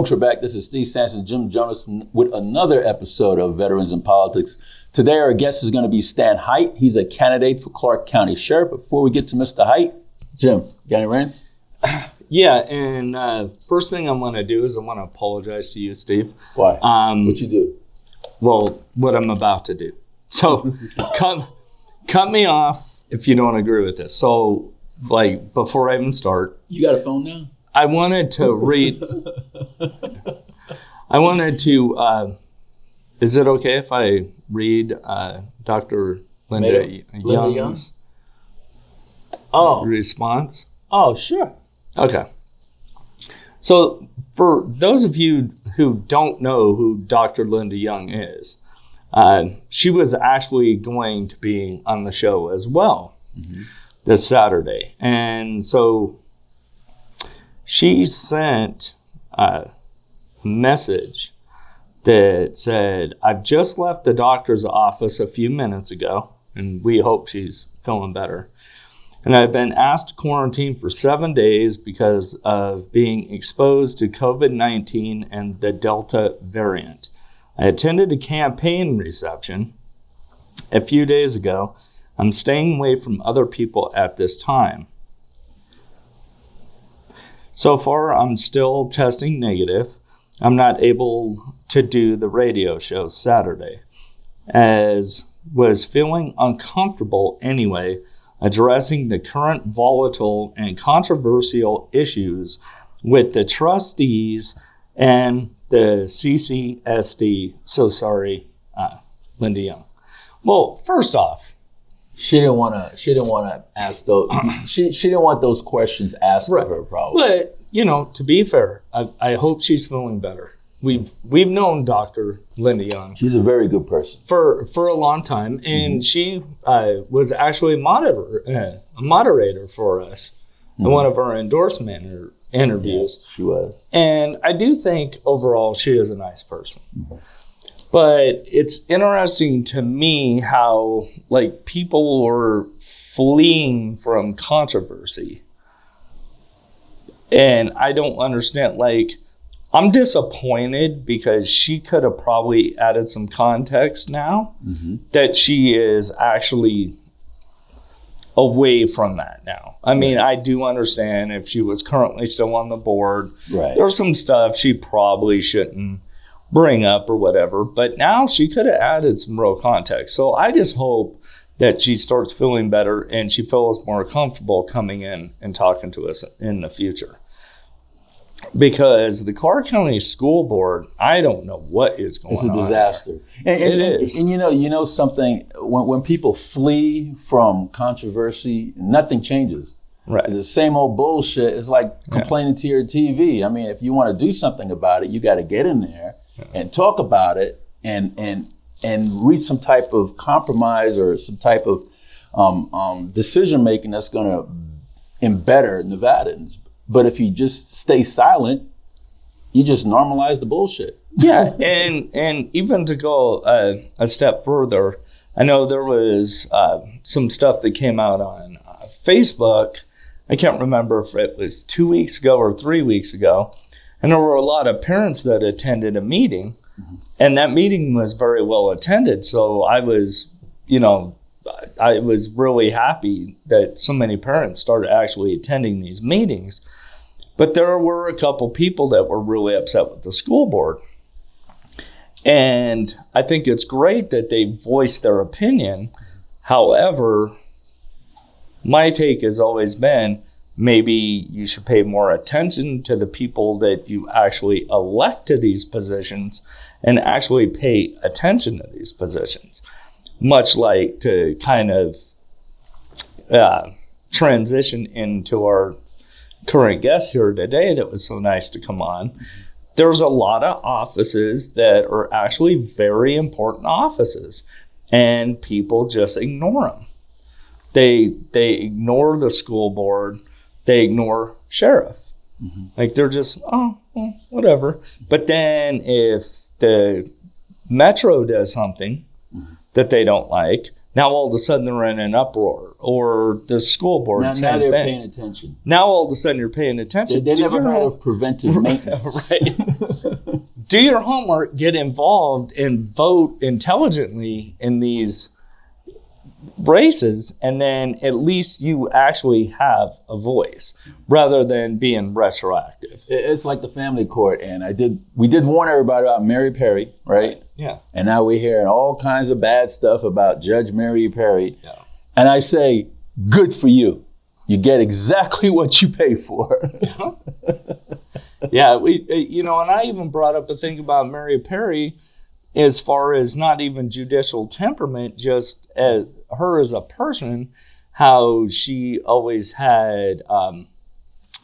folks, we're back. This is Steve Sanchez and Jim Jonas with another episode of Veterans in Politics. Today, our guest is going to be Stan Hyt. He's a candidate for Clark County Sheriff. Before we get to Mr. Hyt, Jim, got any rants? Yeah, and first thing I'm going to do is I want to apologize to you, Steve. Why? What you do? Well, what I'm about to do. So, cut me off if you don't agree with this. So, like, before I even start. You got a phone now? I wanted to read. Is it okay if I read Dr. Linda Young's response? Oh, sure. Okay. So for those of you who don't know who Dr. Linda Young is, she was actually going to be on the show as well this Saturday. And so she sent a message that said, "I've just left the doctor's office a few minutes ago, and we hope she's feeling better. And I've been asked to quarantine for 7 days because of being exposed to COVID-19 and the Delta variant. I attended a campaign reception a few days ago. I'm staying away from other people at this time. So far, I'm still testing negative. I'm not able to do the radio show Saturday, as was feeling uncomfortable anyway, addressing the current volatile and controversial issues with the trustees and the CCSD. So sorry, Linda Young." Well, first off, She didn't want to ask those. She didn't want those questions asked of her, probably. But to be fair, I hope she's feeling better. We've known Dr. Linda Young. She's a very good person for a long time, and she was actually a moderator for us in one of our endorsement interviews. Yes, she was. And I do think overall she is a nice person. But it's interesting to me how people are fleeing from controversy. And I don't understand, I'm disappointed because she could have probably added some context now that she is actually away from that now. I mean, I do understand if she was currently still on the board, there's some stuff she probably shouldn't bring up or whatever, but now she could have added some real context. So I just hope that she starts feeling better and she feels more comfortable coming in and talking to us in the future. Because the Clark County School Board, I don't know what is going on. It's a disaster. It is. And you know something, when people flee from controversy, nothing changes. Right. It's the same old bullshit. It's like complaining to your TV. I mean, if you want to do something about it, you got to get in there and talk about it and reach some type of compromise or some type of decision making that's going to embetter Nevadans. But if you just stay silent, you just normalize the bullshit. Yeah, and even to go a step further, I know there was some stuff that came out on Facebook. I can't remember if it was 2 weeks ago or 3 weeks ago. And there were a lot of parents that attended a meeting, and that meeting was very well attended. So I was really happy that so many parents started actually attending these meetings. But there were a couple people that were really upset with the school board. And I think it's great that they voiced their opinion. However, my take has always been, maybe you should pay more attention to the people that you actually elect to these positions and actually pay attention to these positions. Much like to kind of transition into our current guest here today that was so nice to come on. There's a lot of offices that are actually very important offices, and people just ignore them. They ignore the school board. They ignore sheriff. They're just, whatever. But then if the Metro does something that they don't like, Now all of a sudden they're in an uproar, or the school board. Now they're paying attention. Now all of a sudden you're paying attention. They never heard of preventive maintenance. Right. Do your homework, get involved, and vote intelligently in these races, and then at least you actually have a voice rather than being retroactive. It's like the family court, and we did warn everybody about Mary Perry, right? Yeah. And now we're hearing all kinds of bad stuff about Judge Mary Perry. Yeah. And I say, good for you. You get exactly what you pay for. Yeah, and I even brought up a thing about Mary Perry as far as not even judicial temperament, just as her as a person, how she always had,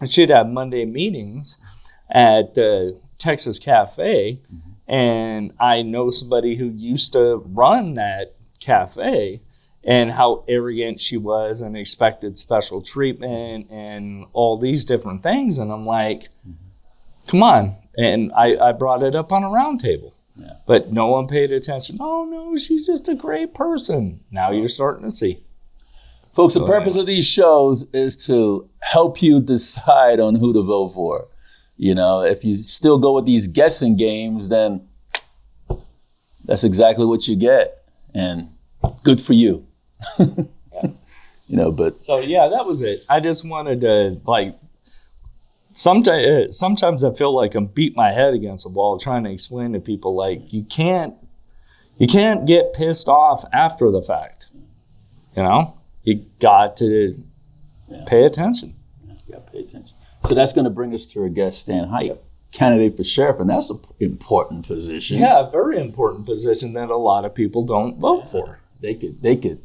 she'd have Monday meetings at the Texas Cafe, and I know somebody who used to run that cafe, and how arrogant she was and expected special treatment and all these different things, and I'm like, come on. And I brought it up on a round table. Yeah. But no one paid attention. Oh, no, she's just a great person. Now you're starting to see. Folks, the purpose of these shows is to help you decide on who to vote for. If you still go with these guessing games, then that's exactly what you get. And good for you. But... So, yeah, that was it. I just wanted to, sometimes I feel like I'm beating my head against the wall trying to explain to people, you can't get pissed off after the fact. You got to pay attention. You got to pay attention. So that's going to bring us to our guest, Stan Hyt, candidate for sheriff, and that's an important position. Yeah, a very important position that a lot of people don't vote for. They could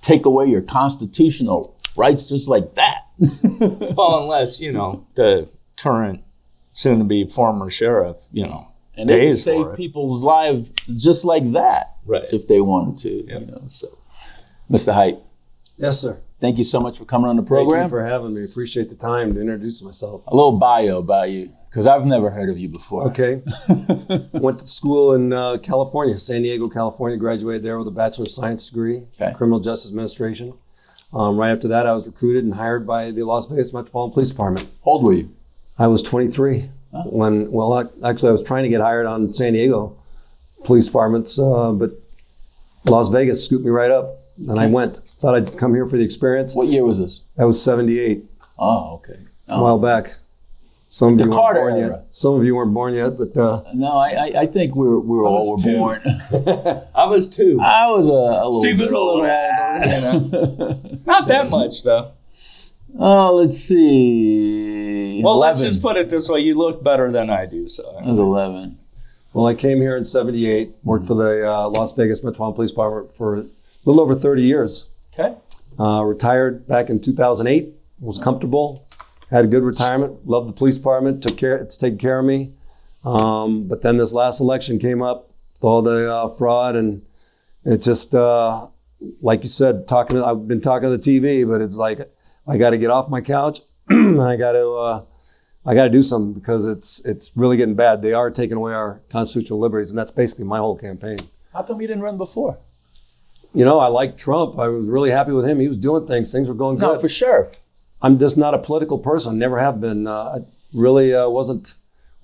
take away your constitutional rights just like that. Well, unless, the current soon-to-be former sheriff, and they can save people's lives just like that, right? If they wanted to, Yep. So, Mr. Hyt. Yes, sir. Thank you so much for coming on the program. Thank you for having me. Appreciate the time to introduce myself. A little bio about you, because I've never heard of you before. Okay. Went to school in California, San Diego, California. Graduated there with a Bachelor of Science Degree, Criminal Justice Administration. Right after that, I was recruited and hired by the Las Vegas Metropolitan Police Department. How old were you? I was 23 actually I was trying to get hired on San Diego Police Departments, but Las Vegas scooped me right up, and I went. Thought I'd come here for the experience. What year was this? That was 78. Oh, okay. A while back. Some of the you Carter weren't born era. yet. Some of you weren't born yet, but no, I think we were all born. I was 2. I was a little Steve was bit a little older. Not that much, though. Oh, let's see. Well, 11. let's just put it this way. You look better than I do. So I was 11. Well, I came here in 78, worked for the Las Vegas Metropolitan Police Department for a little over 30 years. Okay. Retired back in 2008, was comfortable, had a good retirement, loved the police department, it's taken care of me. But then this last election came up with all the fraud, and it just, like you said, I've been talking to the TV, but it's like, I got to get off my couch. I got to do something, because it's really getting bad. They are taking away our constitutional liberties, and that's basically my whole campaign. How come you didn't run before? I like Trump. I was really happy with him. He was doing things. Things were going good. No, for sheriff. I'm just not a political person. Never have been. I really wasn't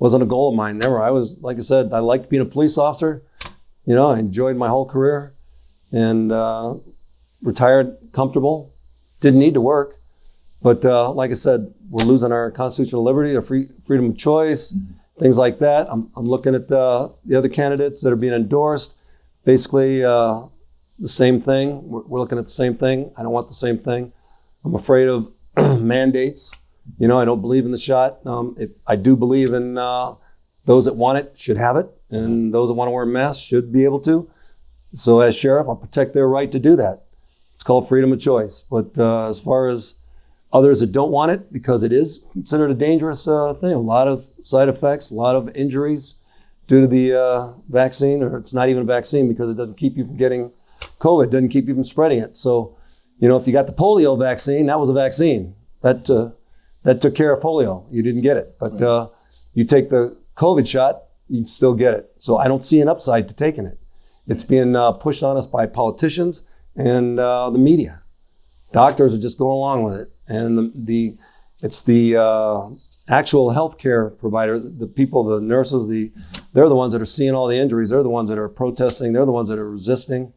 a goal of mine. Never. I was, like I said, I liked being a police officer. I enjoyed my whole career, and retired comfortable. Didn't need to work. But like I said, we're losing our constitutional liberty, our freedom of choice, things like that. I'm looking at the other candidates that are being endorsed. Basically, the same thing. We're looking at the same thing. I don't want the same thing. I'm afraid of mandates. I don't believe in the shot. I do believe in those that want it should have it, and those that want to wear masks should be able to. So as sheriff, I'll protect their right to do that. It's called freedom of choice. But as far as others that don't want it, because it is considered a dangerous thing, a lot of side effects, a lot of injuries due to the vaccine, or it's not even a vaccine because it doesn't keep you from getting COVID, doesn't keep you from spreading it. So, if you got the polio vaccine, that was a vaccine. That took care of polio. You didn't get it. But you take the COVID shot, you still get it. So I don't see an upside to taking it. It's being pushed on us by politicians. and the media. Doctors are just going along with it, and it's the actual healthcare providers, the people, the nurses, they're the ones that are seeing all the injuries. They're the ones that are protesting. They're the ones that are resisting.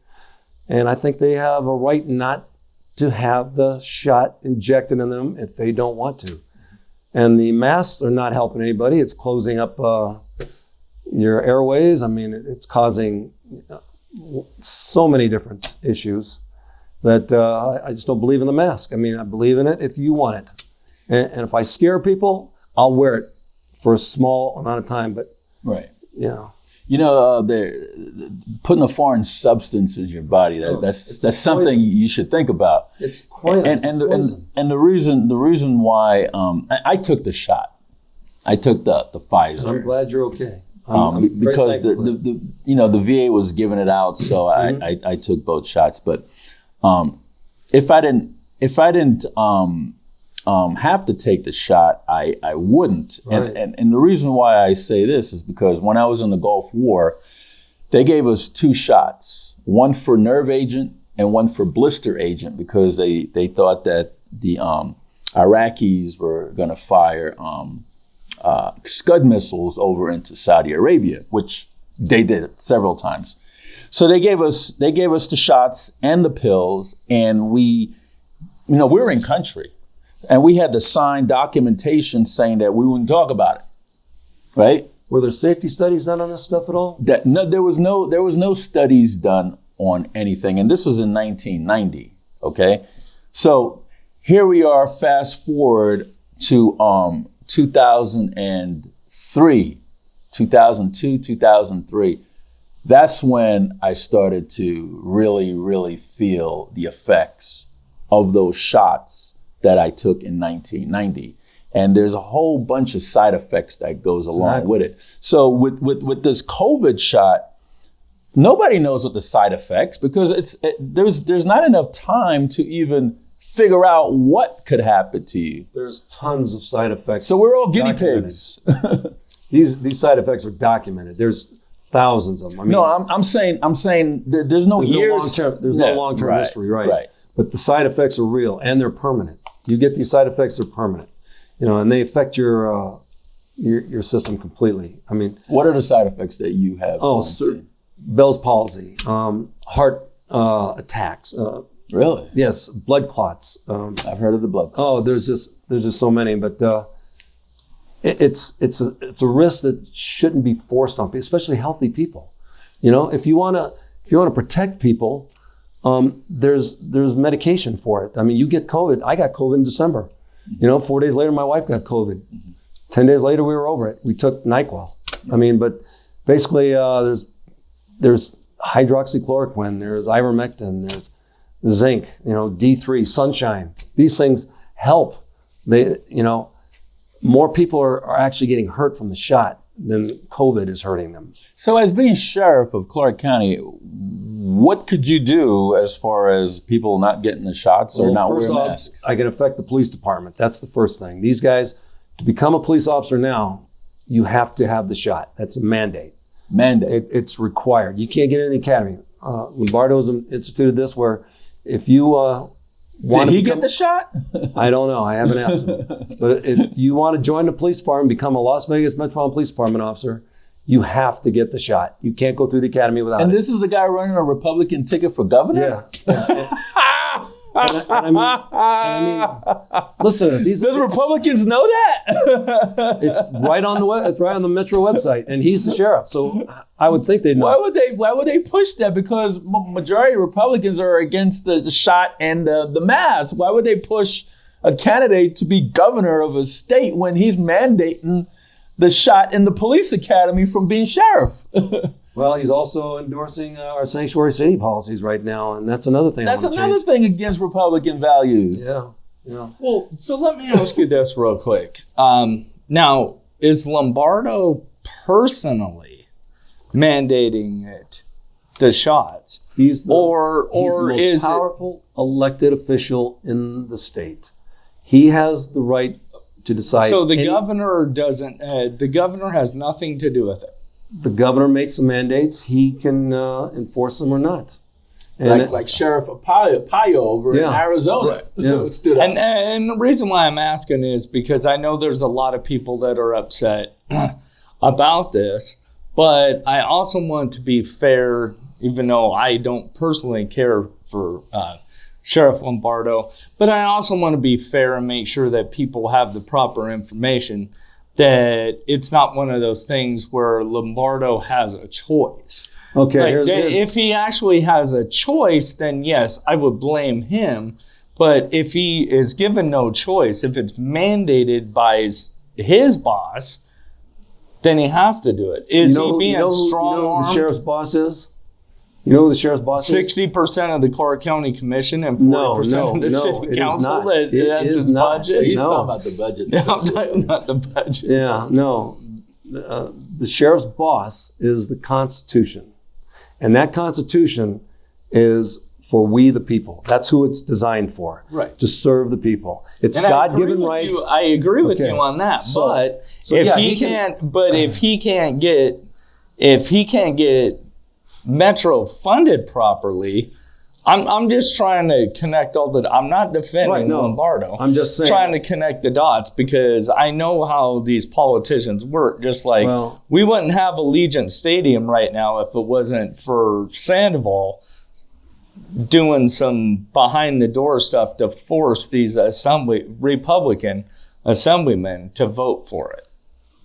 And I think they have a right not to have the shot injected in them if they don't want to. And the masks are not helping anybody. It's closing up your airways. I mean, it's causing so many different issues that I just don't believe in the mask. I mean, I believe in it if you want it. And if I scare people, I'll wear it for a small amount of time. But, right. Yeah. You know, they're putting a foreign substance in your body. That's something you should think about. It's quite and the reason why I took the shot. I took the Pfizer. I'm glad you're okay. Because the VA was giving it out, so I took both shots. But if I didn't have to take the shot, I wouldn't. Right. And the reason why I say this is because when I was in the Gulf War, they gave us 2 shots, one for nerve agent and one for blister agent, because they thought that the Iraqis were going to fire Scud missiles over into Saudi Arabia, which they did several times. So they gave us the shots and the pills, and we were in country. And we had to sign documentation saying that we wouldn't talk about it, right? Were there safety studies done on this stuff at all? No, there was no studies done on anything, and this was in 1990. Okay, so here we are. Fast forward to 2003, 2002, 2003. That's when I started to really, really feel the effects of those shots that I took in 1990. And there's a whole bunch of side effects that goes along with it. So with this COVID shot, nobody knows what the side effects, because there's not enough time to even figure out what could happen to you. There's tons of side effects. So we're all guinea pigs. These side effects are documented. There's thousands of them. I mean, no, I'm saying there's no years. There's no long-term history, right? But the side effects are real and they're permanent. You get these side effects, they're permanent, and they affect your system completely. I mean, what are the side effects that you have? Bell's palsy, heart attacks. Really? Yes, blood clots. I've heard of the blood clots. Oh, there's just so many, but it's a risk that shouldn't be forced on people, especially healthy people. If you want to protect people. There's medication for it. I mean, you get COVID. I got COVID in December. 4 days later, my wife got COVID. 10 days later, we were over it. We took NyQuil. I mean, but basically, there's hydroxychloroquine, there's ivermectin, there's zinc, D3, sunshine. These things help. More people are actually getting hurt from the shot than COVID is hurting them. So as being sheriff of Clark County, what could you do as far as people not getting the shots or not wearing masks? I can affect the police department. That's the first thing. These guys, to become a police officer now, you have to have the shot. That's a mandate. It's required. You can't get in the academy. Lombardo's instituted this where if you want Did he get the shot? I don't know. I haven't asked him. But if you want to join the police department, become a Las Vegas Metropolitan Police Department officer, you have to get the shot. You can't go through the academy without it. And this is the guy running a Republican ticket for governor? Yeah. I mean, listen to this. Does Republicans know that? It's right on the Metro website, and he's the sheriff. So I would think they'd know. Why would they push that? Because majority of Republicans are against the shot and the mask. Why would they push a candidate to be governor of a state when he's mandating the shot in the police academy from being sheriff? Well, he's also endorsing our sanctuary city policies right now, and that's another thing. That's another thing against Republican values. Yeah. Well, so let me ask you this real quick. Now, is Lombardo personally mandating the shots? He's the most powerful elected official in the state. He has the right to decide. So the governor doesn't. The governor has nothing to do with it. The governor makes the mandates. He can enforce them or not. Like Sheriff Payo over in Arizona. Yeah. Stood up. And the reason why I'm asking is because I know there's a lot of people that are upset about this, but I also want to be fair, even though I don't personally care for Sheriff Lombardo, but I also want to be fair and make sure that people have the proper information, that it's not one of those things where Lombardo has a choice. Okay. Like, if he actually has a choice, then yes, I would blame him. But if he is given no choice, if it's mandated by his boss, then he has to do it. Is he being strong-armed? You know who the sheriff's boss is? You know who the sheriff's boss is? 60% of the Clark County Commission and 40% of the city council. That's his budget. He's talking about the budget. I'm talking about the budget. Yeah, no. The sheriff's boss is the Constitution. And that Constitution is for we the people. That's who it's designed for. Right. To serve the people. It's God-given rights. I agree with you on that. But if he can't get Metro funded properly, I'm just trying to connect I'm not defending Lombardo. I'm just saying, trying to connect the dots, because I know how these politicians work. Just like we wouldn't have Allegiant Stadium right now if it wasn't for Sandoval doing some behind the door stuff to force these Republican assemblymen to vote for it.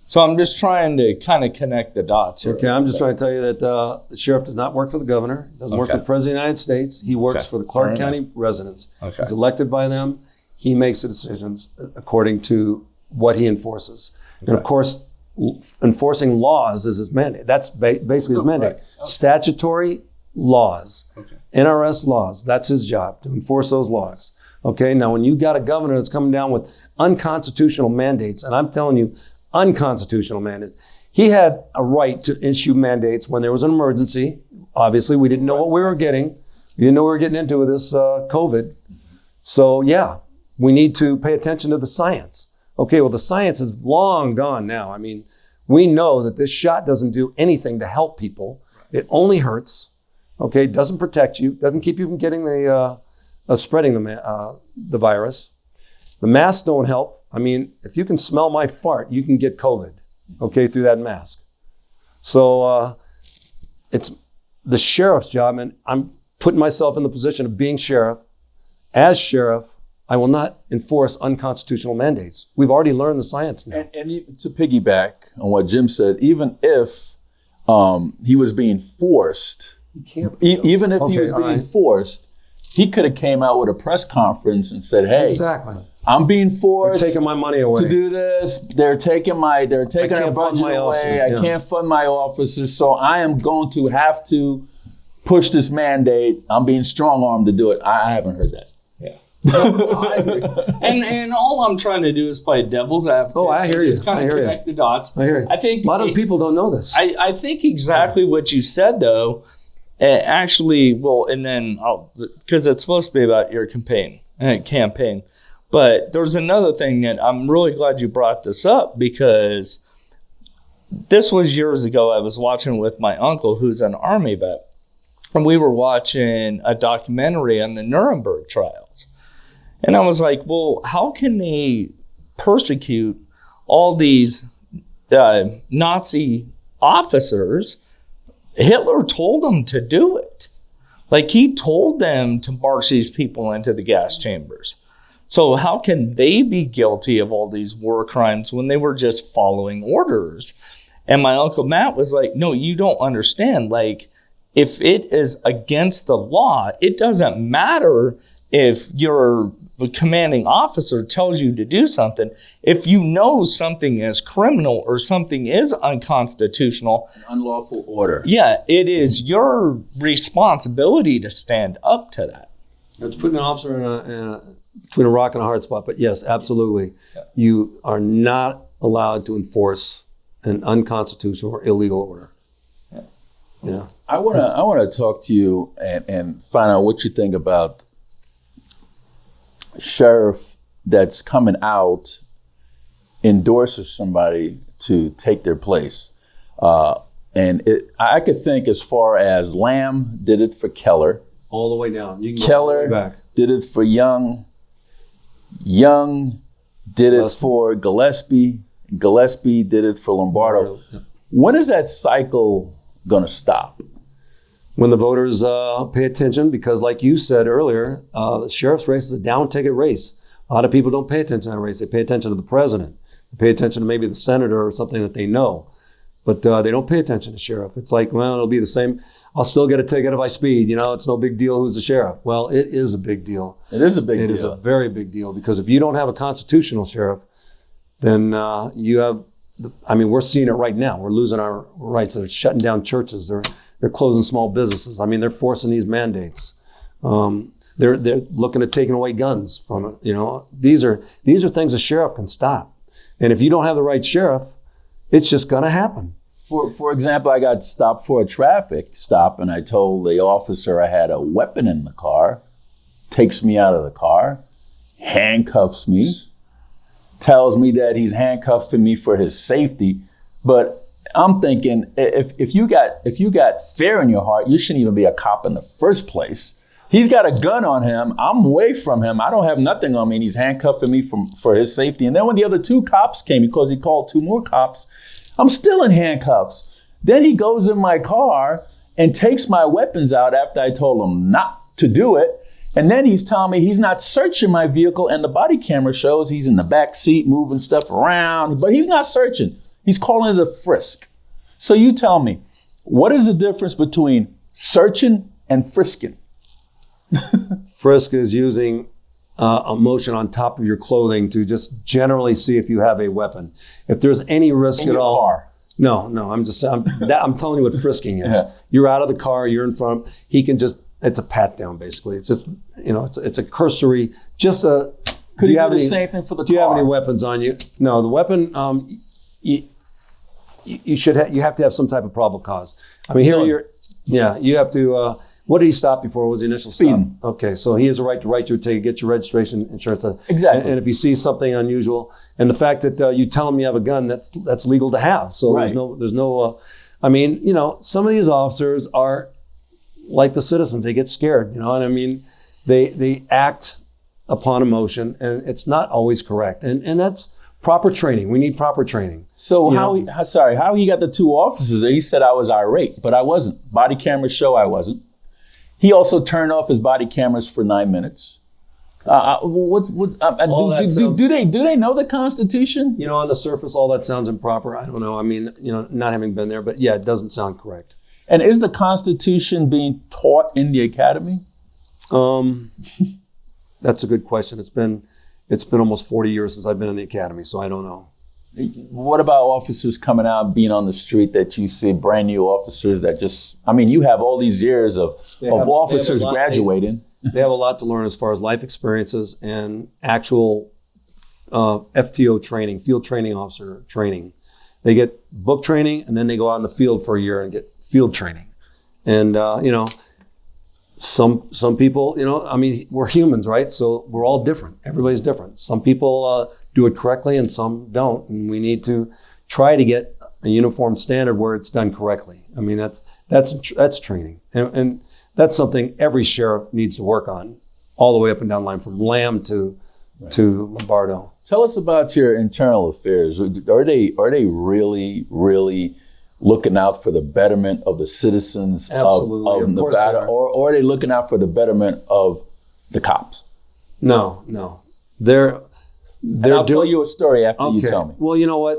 So I'm just trying to kind of connect the dots here. Okay, I'm just trying to tell you that the sheriff does not work for the governor, doesn't work for the president of the United States. He works for the Clark County residents. Okay. He's elected by them. He makes the decisions according to what he enforces. Okay. And of course, enforcing laws is his mandate. That's basically his mandate. Right. Okay. Statutory laws, NRS laws, that's his job, to enforce those laws. Okay, now when you got a governor that's coming down with unconstitutional mandates, and I'm telling you, unconstitutional mandates. He had a right to issue mandates when there was an emergency. Obviously, we didn't know what we were getting. We didn't know what we were getting into with this COVID. So, we need to pay attention to the science. Okay, well, the science is long gone now. I mean, we know that this shot doesn't do anything to help people. It only hurts. Okay, doesn't protect you, doesn't keep you from getting spreading the virus. The masks don't help. I mean, if you can smell my fart, you can get COVID, through that mask. So it's the sheriff's job, and I'm putting myself in the position of being sheriff. As sheriff, I will not enforce unconstitutional mandates. We've already learned the science now. And to piggyback on what Jim said, even if he was being forced, even if he was being forced, he could have came out with a press conference and said, "Hey, exactly. I'm being forced. They're taking my money away to do this. They're taking our budget away. I can't fund my officers, so I am going to have to push this mandate. I'm being strong-armed to do it." I haven't heard that. Yeah. I agree. And all I'm trying to do is play devil's advocate. Oh, I hear you. Just kind of connect the dots. I hear you. I think a lot of people don't know this. I think exactly what you said, though. Actually, and then because it's supposed to be about your campaign. But there's another thing that I'm really glad you brought this up, because this was years ago. I was watching with my uncle, who's an Army vet, and we were watching a documentary on the Nuremberg Trials. And I was like, well, how can they persecute all these Nazi officers? Hitler told them to do it. Like, he told them to march these people into the gas chambers. So how can they be guilty of all these war crimes when they were just following orders? And my Uncle Matt was like, no, you don't understand. Like, if it is against the law, it doesn't matter if your commanding officer tells you to do something. If you know something is criminal or something is unconstitutional, an unlawful order. Yeah, it is your responsibility to stand up to that. It's putting an officer between a rock and a hard spot. But yes, absolutely. Yeah. You are not allowed to enforce an unconstitutional or illegal order. Yeah. I want to talk to you and find out what you think about sheriff that's coming out endorses somebody to take their place. I could think as far as Lamb did it for Keller. all the way down. You can Keller go back. did it for Young. Young did it for Gillespie. Gillespie did it for Lombardo. Yeah. When is that cycle going to stop? When the voters pay attention, because like you said earlier, the sheriff's race is a down-ticket race. A lot of people don't pay attention to that race. They pay attention to the president. They pay attention to maybe the senator or something that they know. But they don't pay attention to sheriff. It's like, well, it'll be the same. I'll still get a ticket if I speed. It's no big deal who's the sheriff. Well, it is a big deal. It is a big deal. It is a very big deal, because if you don't have a constitutional sheriff, then you have, we're seeing it right now. We're losing our rights. They're shutting down churches. They're closing small businesses. They're forcing these mandates. They're looking at taking away guns from it. These are things a sheriff can stop. And if you don't have the right sheriff, it's just going to happen. For example, I got stopped for a traffic stop, and I told the officer I had a weapon in the car, takes me out of the car, handcuffs me, tells me that he's handcuffing me for his safety. But I'm thinking, if you got fear in your heart, you shouldn't even be a cop in the first place. He's got a gun on him. I'm away from him. I don't have nothing on me, and he's handcuffing me for his safety. And then when the other two cops came, because he called two more cops, I'm still in handcuffs. Then he goes in my car and takes my weapons out after I told him not to do it. And then he's telling me he's not searching my vehicle, and the body camera shows he's in the back seat moving stuff around, but he's not searching. He's calling it a frisk. So you tell me, what is the difference between searching and frisking? Frisk is using a motion on top of your clothing to just generally see if you have a weapon. If there's any risk in at your all. Car. No, I'm telling you what frisking is. Yeah. You're out of the car, you're in front. He can just, it's a pat down basically. It's just, it's a cursory, just a. Could you have the same thing for the car? Do you have any weapons on you? No, the weapon, you have to have some type of probable cause. You have to, what did he stop before? What was the initial Speeding. Stop? Okay, so he has a right to write you a ticket, get your registration, insurance. Exactly. And if he sees something unusual, and the fact that you tell him you have a gun, that's legal to have. So right. there's no. Some of these officers are like the citizens. They get scared, and they act upon emotion, and it's not always correct. And that's proper training. We need proper training. So how he got the two officers there? He said I was irate, but I wasn't. Body cameras show I wasn't. He also turned off his body cameras for 9 minutes. Do they know the Constitution? On the surface, all that sounds improper. I don't know. Not having been there, but yeah, it doesn't sound correct. And is the Constitution being taught in the academy? That's a good question. It's been almost 40 years since I've been in the academy, so I don't know. What about officers coming out, being on the street that you see, brand new officers that just, you have all these years of officers graduating. They have a lot to learn as far as life experiences and actual FTO training, field training officer training. They get book training, and then they go out in the field for a year and get field training. And, some people, we're humans, right? So we're all different. Everybody's different. Some people do it correctly and some don't. And we need to try to get a uniform standard where it's done correctly. That's training. And that's something every sheriff needs to work on all the way up and down the line, from Lamb to Lombardo. Tell us about your internal affairs. Are they really, really looking out for the betterment of the citizens of Nevada, or are they looking out for the betterment of the cops? No. They're I'll tell you a story after you tell me. Well, you know what?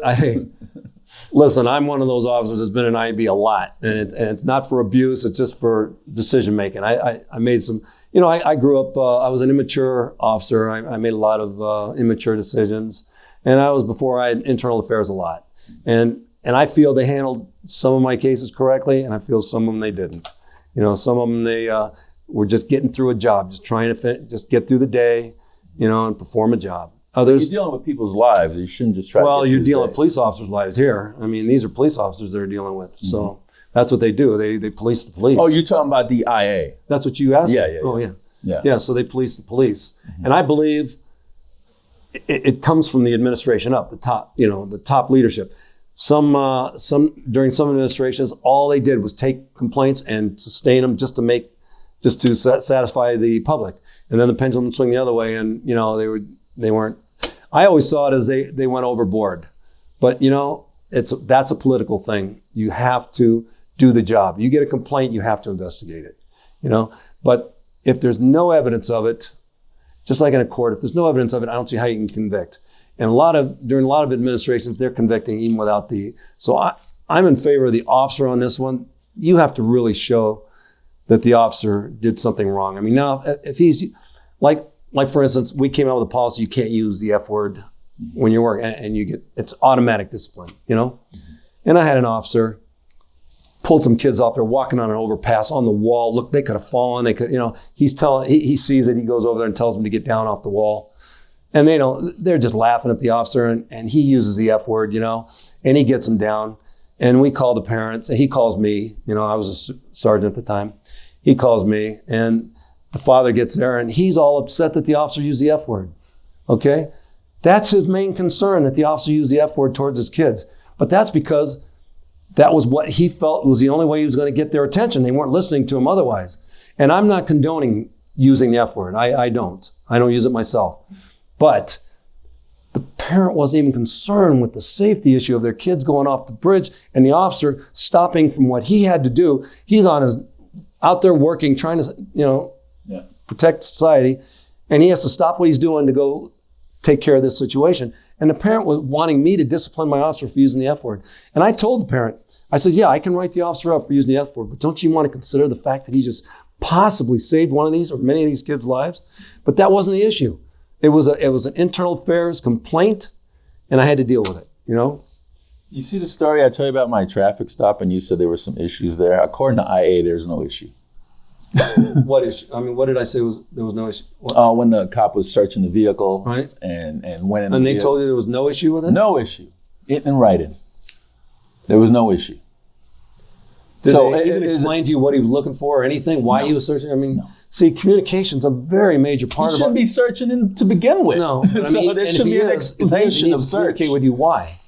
Listen, I'm one of those officers that's been in IB a lot, and it's not for abuse. It's just for decision making. I made some. I grew up. I was an immature officer. I made a lot of immature decisions, and before I had internal affairs a lot, and I feel they handled some of my cases correctly, and I feel some of them they didn't. Some of them they were just getting through a job, just trying to just get through the day, and perform a job. Others, you're dealing with people's lives. You shouldn't just try. Well, you're dealing with police officers' lives here. These are police officers they're dealing with. Mm-hmm. So that's what they do. They police the police. Oh, you're talking about the IA. That's what you asked. Yeah. Oh, yeah. Yeah. So they police the police, and I believe it comes from the administration up, the top. The top leadership. During some administrations, all they did was take complaints and sustain them just to make just to satisfy the public. And then the pendulum would swing the other way, and they weren't. I always saw it as they went overboard, but that's a political thing. You have to do the job. You get a complaint, you have to investigate it. But if there's no evidence of it, just like in a court, if there's no evidence of it, I don't see how you can convict. And during a lot of administrations, they're convicting even without so I'm in favor of the officer on this one. You have to really show that the officer did something wrong. I mean, now if he's like for instance, we came out with a policy, you can't use the F word when you're working, and it's automatic discipline, And I had an officer pulled some kids off there walking on an overpass on the wall. Look, they could have fallen. They could, he sees it. He goes over there and tells them to get down off the wall. And they're just laughing at the officer, and he uses the F word, and he gets them down. And we call the parents, and he calls me, I was a sergeant at the time. He calls me, and the father gets there, and he's all upset that the officer used the F word, okay? That's his main concern, that the officer used the F word towards his kids. But that's because that was what he felt was the only way he was going to get their attention. They weren't listening to him otherwise. And I'm not condoning using the F word. I don't use it myself. But the parent wasn't even concerned with the safety issue of their kids going off the bridge and the officer stopping from what he had to do. He's out there working, trying to, protect society. And he has to stop what he's doing to go take care of this situation. And the parent was wanting me to discipline my officer for using the F word. And I told the parent, I said, yeah, I can write the officer up for using the F word, but don't you want to consider the fact that he just possibly saved one of these or many of these kids' lives? But that wasn't the issue. It was an internal affairs complaint, and I had to deal with it, You see the story I tell you about my traffic stop, and you said there were some issues there. According to IA, there's no issue. What issue? I mean, what did I say there was no issue? When the cop was searching the vehicle, right, and went in. And they told you there was no issue with it? No issue. In writing. There was no issue. Did they even explain to you what he was looking for or anything? Why he was searching? I mean, see, communication's a very major part of it. He shouldn't be searching to begin with. No. So there should be an explanation of search. Communicate with you why.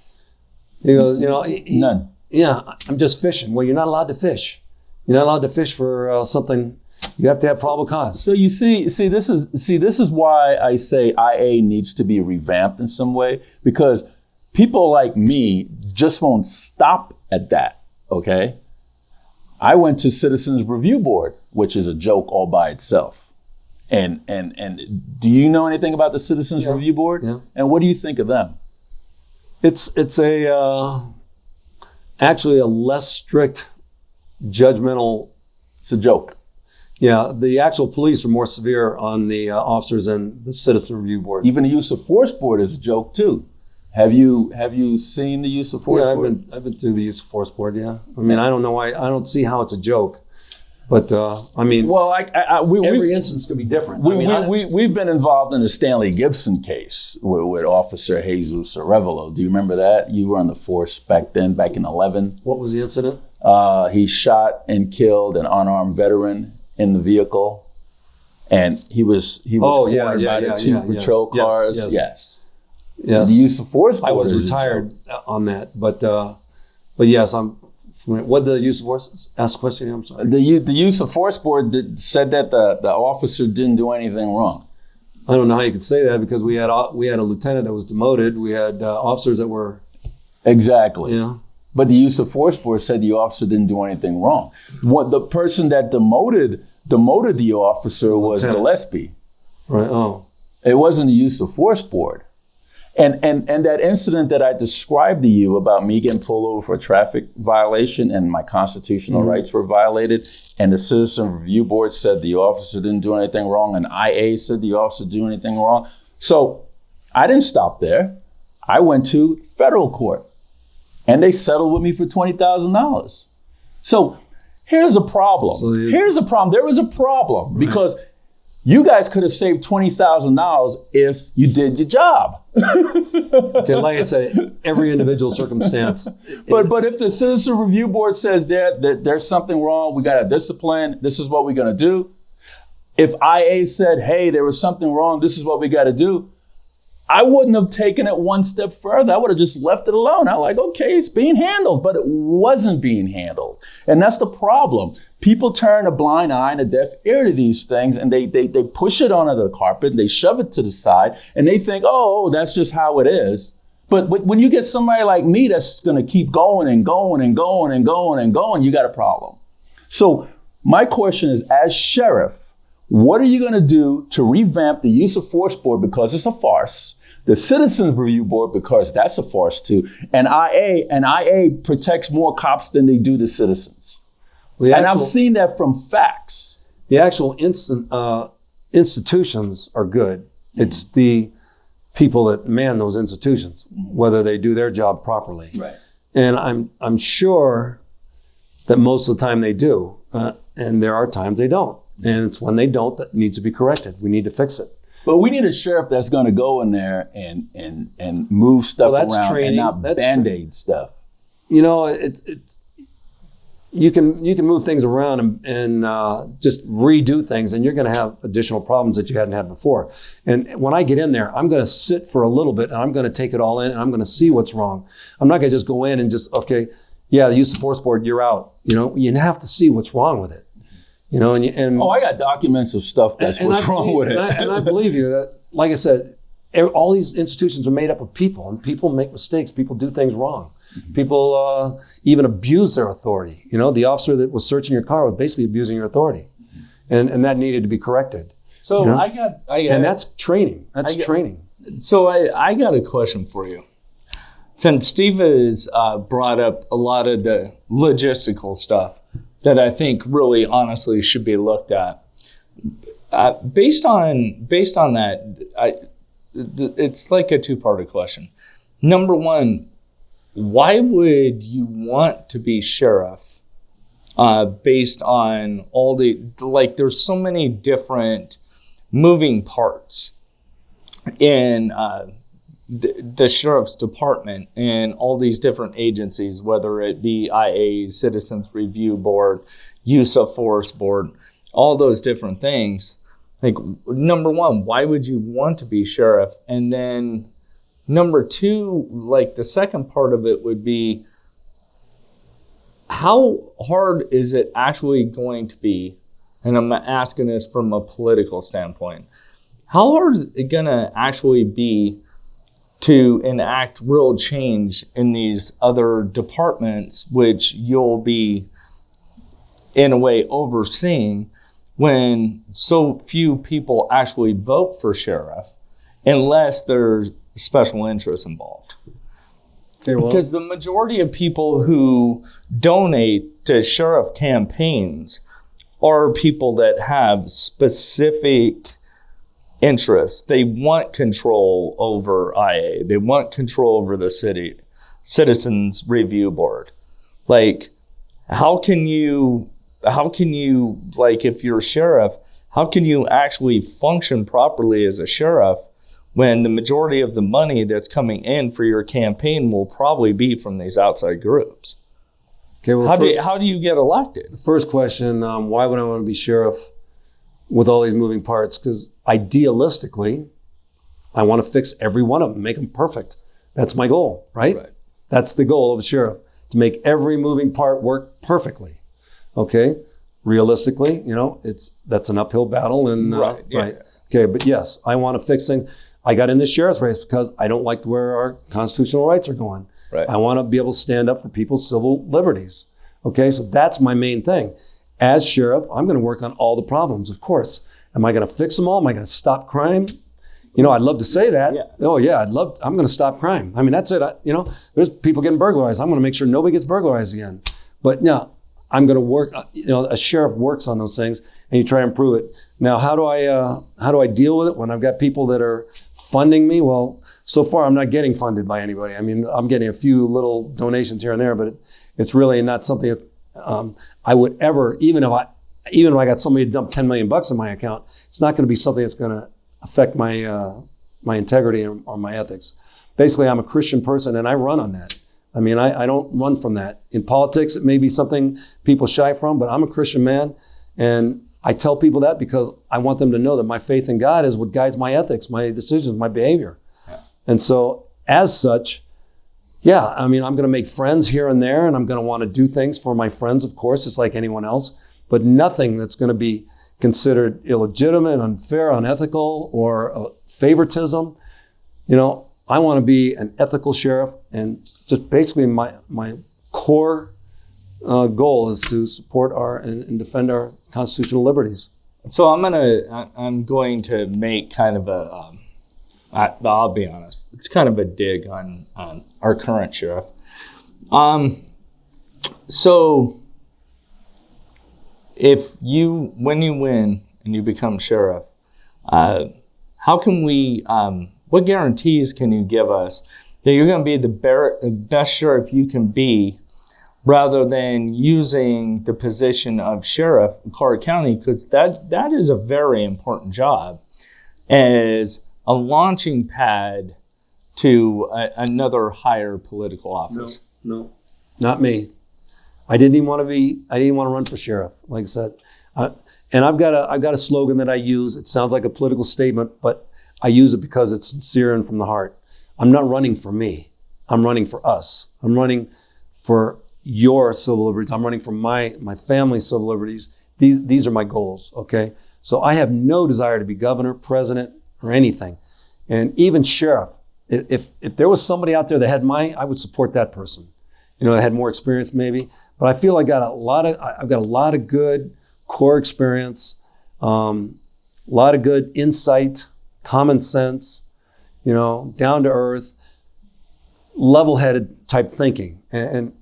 He goes, none. Yeah, I'm just fishing. Well, you're not allowed to fish. You're not allowed to fish for something. You have to have probable cause. So you see, this is why I say IA needs to be revamped in some way, because people like me just won't stop at that. Okay. I went to Citizens Review Board, which is a joke all by itself. And do you know anything about the Citizens Review Board? Yeah. And what do you think of them? It's actually a less strict judgmental. It's a joke. Yeah, the actual police are more severe on the officers than the Citizen Review Board. Even the Use of Force Board is a joke too. Have you seen the Use of Force Board? I've been through the Use of Force Board. Yeah, I mean, I don't know why. I don't see how it's a joke, but I mean, well, every instance could be different. We've been involved in the Stanley Gibson case with Officer Jesus Arevalo. Do you remember that? You were on the force back then, back in 2011. What was the incident? He shot and killed an unarmed veteran in the vehicle, and he was cornered by the two patrol cars. Yes. The Use of Force Board. I was retired on that, but yes, I'm. What the Use of Force? Ask a question. I'm sorry. The Use of Force Board said that the officer didn't do anything wrong. I don't know how you could say that, because we had a lieutenant that was demoted. We had officers that were exactly. Yeah. But the Use of Force Board said the officer didn't do anything wrong. What the person that demoted the officer was Gillespie. Right. Oh. It wasn't the Use of Force Board. And that incident that I described to you about me getting pulled over for a traffic violation and my constitutional rights were violated, and the Citizen Review Board said the officer didn't do anything wrong, and IA said the officer didn't do anything wrong. So I didn't stop there. I went to federal court, and they settled with me for $20,000. So here's a problem. There was a problem, right, because you guys could have saved $20,000 if you did your job. Okay, like I said, every individual circumstance. But if the Citizen Review Board says that there's something wrong, we got to discipline, this is what we're going to do. If IA said, hey, there was something wrong, this is what we got to do, I wouldn't have taken it one step further. I would have just left it alone. I'm like, okay, it's being handled, but it wasn't being handled. And that's the problem. People turn a blind eye and a deaf ear to these things, and they push it onto the carpet, and they shove it to the side, and they think, oh, that's just how it is. But when you get somebody like me that's going to keep going and going and going and going and going, you got a problem. So my question is, as sheriff, what are you going to do to revamp the use of force board because it's a farce, the Citizens Review Board because that's a farce too, and IA protects more cops than they do the citizens. And I've seen that from facts. The actual institutions are good. It's the people that man those institutions, whether they do their job properly. Right. And I'm sure that most of the time they do, and there are times they don't. And it's when they don't that needs to be corrected. We need to fix it. But we need a sheriff that's going to go in there and move stuff around training. And not Band-Aid stuff. You know, it's you can move things around and just redo things, and you're going to have additional problems that you hadn't had before. And when I get in there, I'm going to sit for a little bit, and I'm going to take it all in, and I'm going to see what's wrong. I'm not going to just go in and just, okay, yeah, the use of force board, you're out. You know, you have to see what's wrong with it. You know, and I got documents of stuff that's what's wrong with it. And I believe you that, like I said, all these institutions are made up of people, and people make mistakes. People do things wrong. People even abuse their authority. You know, the officer that was searching your car was basically abusing your authority, and that needed to be corrected. So you know? I got, and that's training. Training. So I got a question for you. Since Steve has brought up a lot of the logistical stuff that I think really honestly should be looked at. Based on that, it's like a two-part question. Number one, why would you want to be sheriff based on all there's so many different moving parts in the sheriff's department and all these different agencies, whether it be IA, Citizens Review Board, Use of Force Board, all those different things. Like, number one, why would you want to be sheriff? And then number two, like the second part of it would be, how hard is it actually going to be? And I'm asking this from a political standpoint. How hard is it going to actually be to enact real change in these other departments, which you'll be, in a way, overseeing when so few people actually vote for sheriff, unless there's special interests involved? Okay, well, because the majority of people who donate to sheriff campaigns are people that have specific interests. They want control over IA. They want control over the Citizens Review Board. Like, how can you, like, if you're a sheriff, how can you actually function properly as a sheriff when the majority of the money that's coming in for your campaign will probably be from these outside groups? Okay, well, how do you get elected? The first question, why would I want to be sheriff with all these moving parts? Because idealistically, I want to fix every one of them, make them perfect. That's my goal, right? That's the goal of a sheriff, to make every moving part work perfectly. Okay? Realistically, you know, that's an uphill battle. And right. Okay, but yes, I want to fix things. I got in this sheriff's race because I don't like where our constitutional rights are going. Right. I want to be able to stand up for people's civil liberties. Okay, so that's my main thing. As sheriff, I'm going to work on all the problems, of course. Am I going to fix them all? Am I going to stop crime? You know, I'd love to say that. Yeah. Oh yeah, I'm going to stop crime. I mean, that's it. There's people getting burglarized. I'm going to make sure nobody gets burglarized again. But no, I'm going to work. A sheriff works on those things, and you try to improve it. Now, how do I deal with it when I've got people that are funding me? Well, so far I'm not getting funded by anybody. I mean, I'm getting a few little donations here and there, but it's really not something that I would ever, even if I got somebody to dump $10 million in my account, it's not going to be something that's going to affect my integrity or my ethics. Basically, I'm a Christian person, and I run on that. I mean, I don't run from that. In politics, it may be something people shy from, but I'm a Christian man, and I tell people that because I want them to know that my faith in God is what guides my ethics, my decisions, my behavior. Yeah. And so as such, yeah, I mean, I'm going to make friends here and there, and I'm going to want to do things for my friends, of course, just like anyone else, but nothing that's going to be considered illegitimate, unfair, unethical, or favoritism. You know, I want to be an ethical sheriff, and just basically my core goal is to support and defend our constitutional liberties. So I'm going to make kind of I'll be honest, it's kind of a dig on our current sheriff. So when you win and you become sheriff, how can we, what guarantees can you give us that you're going to be the best sheriff you can be, rather than using the position of sheriff in Clark County, because that is a very important job, as a launching pad to another higher political office? No, not me. I didn't even want to run for sheriff, like I said. And I've got a slogan that I use. It sounds like a political statement, but I use it because it's sincere and from the heart. I'm not running for me. I'm running for us. I'm running for your civil liberties. I'm running for my family's civil liberties. These are my goals, okay? So I have no desire to be governor, president, or anything. And even sheriff, if there was somebody out there that had I would support that person. You know, that had more experience maybe. But I feel I've got a lot of good core experience, a lot of good insight, common sense, you know, down to earth, level-headed type thinking. And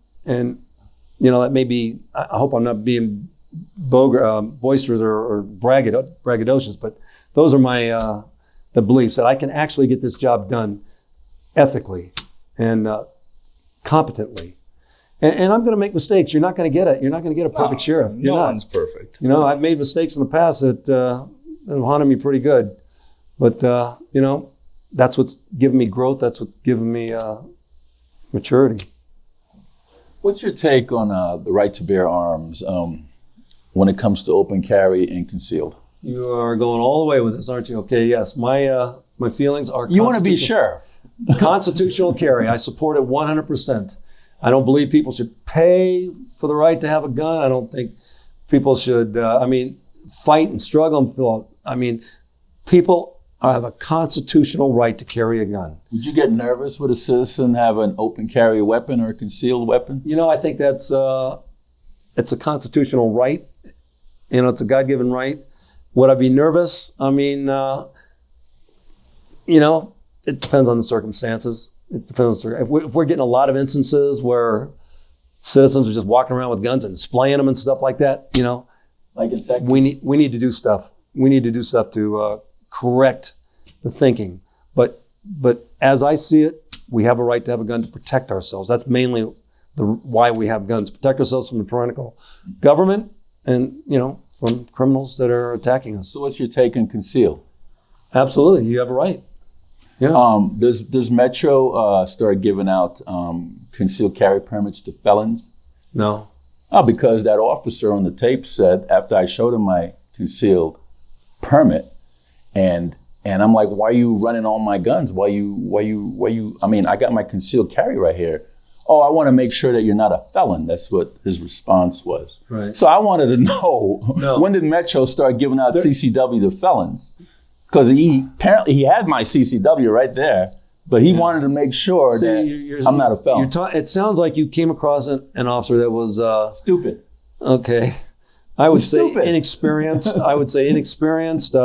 you know, that may be, I hope I'm not being boisterous or braggadocious, but those are my the beliefs that I can actually get this job done ethically and competently. And I'm going to make mistakes. You're not going to get a perfect sheriff. No one's perfect. You know, I've made mistakes in the past that have haunted me pretty good. But you know, that's what's given me growth. That's what's given me maturity. What's your take on the right to bear arms when it comes to open carry and concealed? You are going all the way with this, aren't you? Okay, yes. My feelings are. You want to be sheriff? Constitutional carry. I support it 100%. I don't believe people should pay for the right to have a gun. I don't think people should. Fight and struggle. People have a constitutional right to carry a gun. Would you get nervous with a citizen have an open carry weapon or a concealed weapon? You know, I think that's it's a constitutional right. You know, it's a God-given right. Would I be nervous? I mean, you know, it depends on the circumstances. It depends. If we're getting a lot of instances where citizens are just walking around with guns and displaying them and stuff like that, you know, like in Texas, we need to do stuff. We need to do stuff to correct the thinking. But as I see it, we have a right to have a gun to protect ourselves. That's mainly why we have guns: protect ourselves from a tyrannical government and, you know, from criminals that are attacking us. So what's your take on concealed? Absolutely, you have a right. Yeah. Does Metro start giving out concealed carry permits to felons? No. Oh, because that officer on the tape said after I showed him my concealed permit, and I'm like, why are you running all my guns? Why you? I mean, I got my concealed carry right here. Oh, I want to make sure that you're not a felon. That's what his response was. Right. So I wanted to know, when did Metro start giving out CCW to felons? Because he had my CCW right there, but he wanted to make sure that I'm not a felon. It sounds like you came across an officer that was stupid. Okay, I would say inexperienced. I would say inexperienced,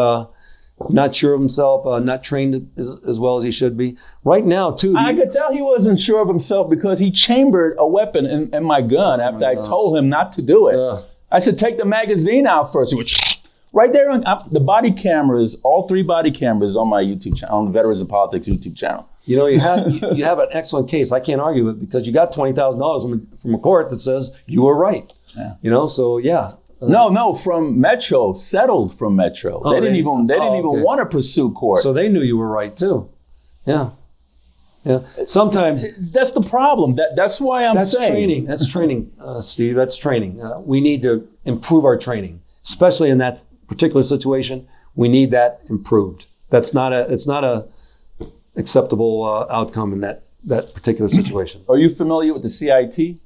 not sure of himself, not trained as well as he should be. Right now, too. I could tell he wasn't sure of himself because he chambered a weapon in my gun after I told him not to do it. I said, take the magazine out first. He went, right there on the body cameras, all 3 body cameras on my YouTube channel, on the Veterans of Politics YouTube channel. You know, you have an excellent case. I can't argue with it because you got $20,000 from a court that says you were right. Yeah. You know, so yeah. No, from Metro, settled from Metro. They didn't even want to pursue court. So they knew you were right too. Yeah. Yeah. Sometimes that's the problem. That's why I'm saying. That's training, Steve. That's training. We need to improve our training, especially in that particular situation. We need that improved. It's not a acceptable outcome in that particular situation. Are you familiar with the CIT?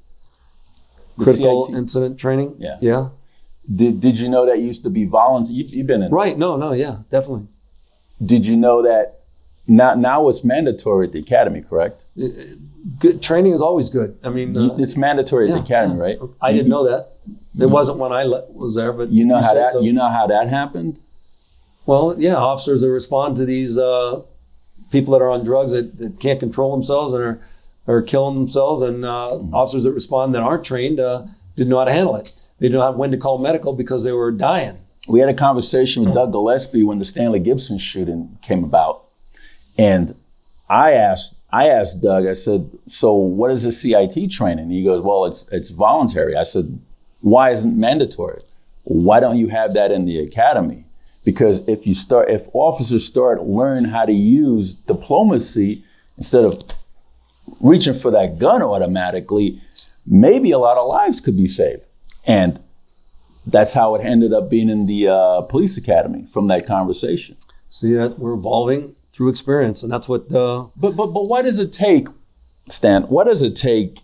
Critical incident training? Yeah. Yeah. Did you know that used to be voluntary? You've been in. Right. No, yeah, definitely. Did you know that now it's mandatory at the academy, correct? Good training is always good. I mean, it's mandatory at the academy, right? I didn't know that. It wasn't when I was there, but you know how that happened? Well, yeah, officers that respond to these people that are on drugs that can't control themselves and are killing themselves, and officers that respond that aren't trained didn't know how to handle it. They didn't know when to call medical because they were dying. We had a conversation with Doug Gillespie when the Stanley Gibson shooting came about, and I asked Doug, I said, so what is the CIT training? He goes, well, it's voluntary. I said, why isn't it mandatory? Why don't you have that in the academy? Because if officers start learning how to use diplomacy instead of reaching for that gun automatically, maybe a lot of lives could be saved. And that's how it ended up being in the police academy from that conversation. See, that we're evolving through experience, and that's what. But what does it take, Stan? What does it take?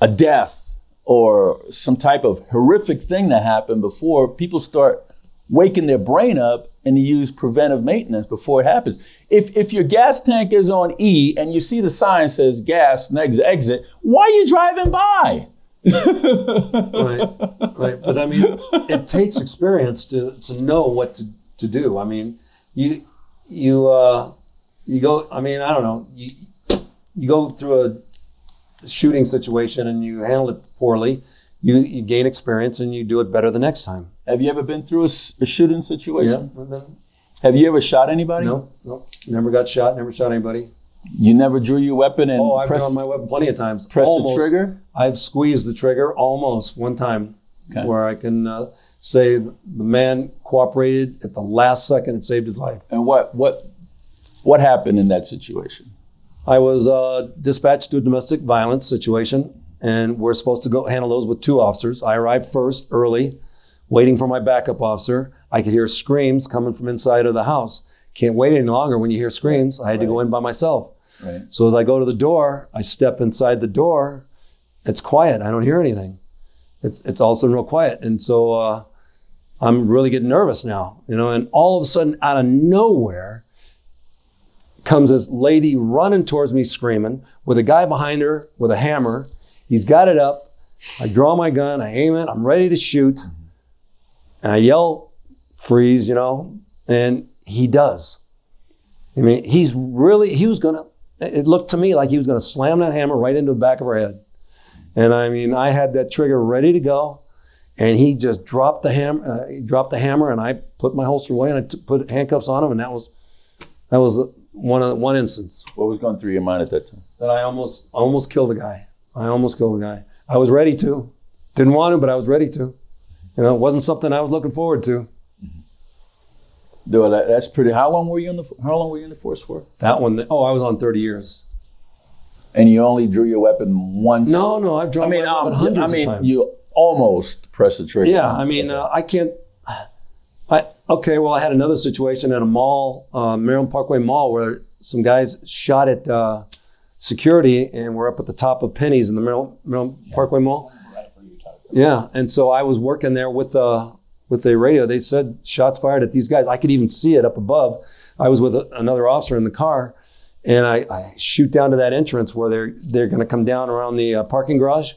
A death or some type of horrific thing to happen before people start waking their brain up and use preventive maintenance before it happens. If your gas tank is on E and you see the sign says gas next exit, why are you driving by? Right. But I mean, it takes experience to know what to do. I mean, you go. I mean, I don't know. You go through a shooting situation and you handle it poorly. You gain experience and you do it better the next time. Have you ever been through a shooting situation? Yeah. Have you ever shot anybody? No. Never got shot. Never shot anybody. You never drew your weapon and I've drawn my weapon plenty of times. Press almost, the trigger? I've squeezed the trigger almost one time where I can say the man cooperated at the last second and saved his life. And what happened in that situation? I was dispatched to a domestic violence situation, and we're supposed to go handle those with two officers. I arrived first, early, waiting for my backup officer. I could hear screams coming from inside of the house. Can't wait any longer when you hear screams. I had to go in by myself. Right. So as I go to the door, I step inside the door. It's quiet. I don't hear anything. It's also real quiet. And so I'm really getting nervous now, and all of a sudden out of nowhere comes this lady running towards me screaming with a guy behind her with a hammer. He's got it up. I draw my gun, I aim it, I'm ready to shoot. And I yell, freeze, and he does. I mean, it looked to me like he was gonna slam that hammer right into the back of her head. And I mean, I had that trigger ready to go, and he just dropped the hammer, and I put my holster away and I put handcuffs on him, and that was one instance. What was going through your mind at that time? That I almost killed a guy. I was ready to. Didn't want to, but I was ready to. It wasn't something I was looking forward to. Though that's pretty. How long were you in the force for? That one. I was on 30 years. And you only drew your weapon once? No, I've drawn my weapon hundreds of times. You almost pressed the trigger. Yeah, once. I can't. I had another situation at a mall, Maryland Parkway Mall, where some guys shot at security, and we're up at the top of Penny's in the Maryland Parkway Mall. Yeah, and so I was working there with the radio. They said shots fired at these guys. I could even see it up above. I was with another officer in the car, and I shoot down to that entrance where they're going to come down around the parking garage,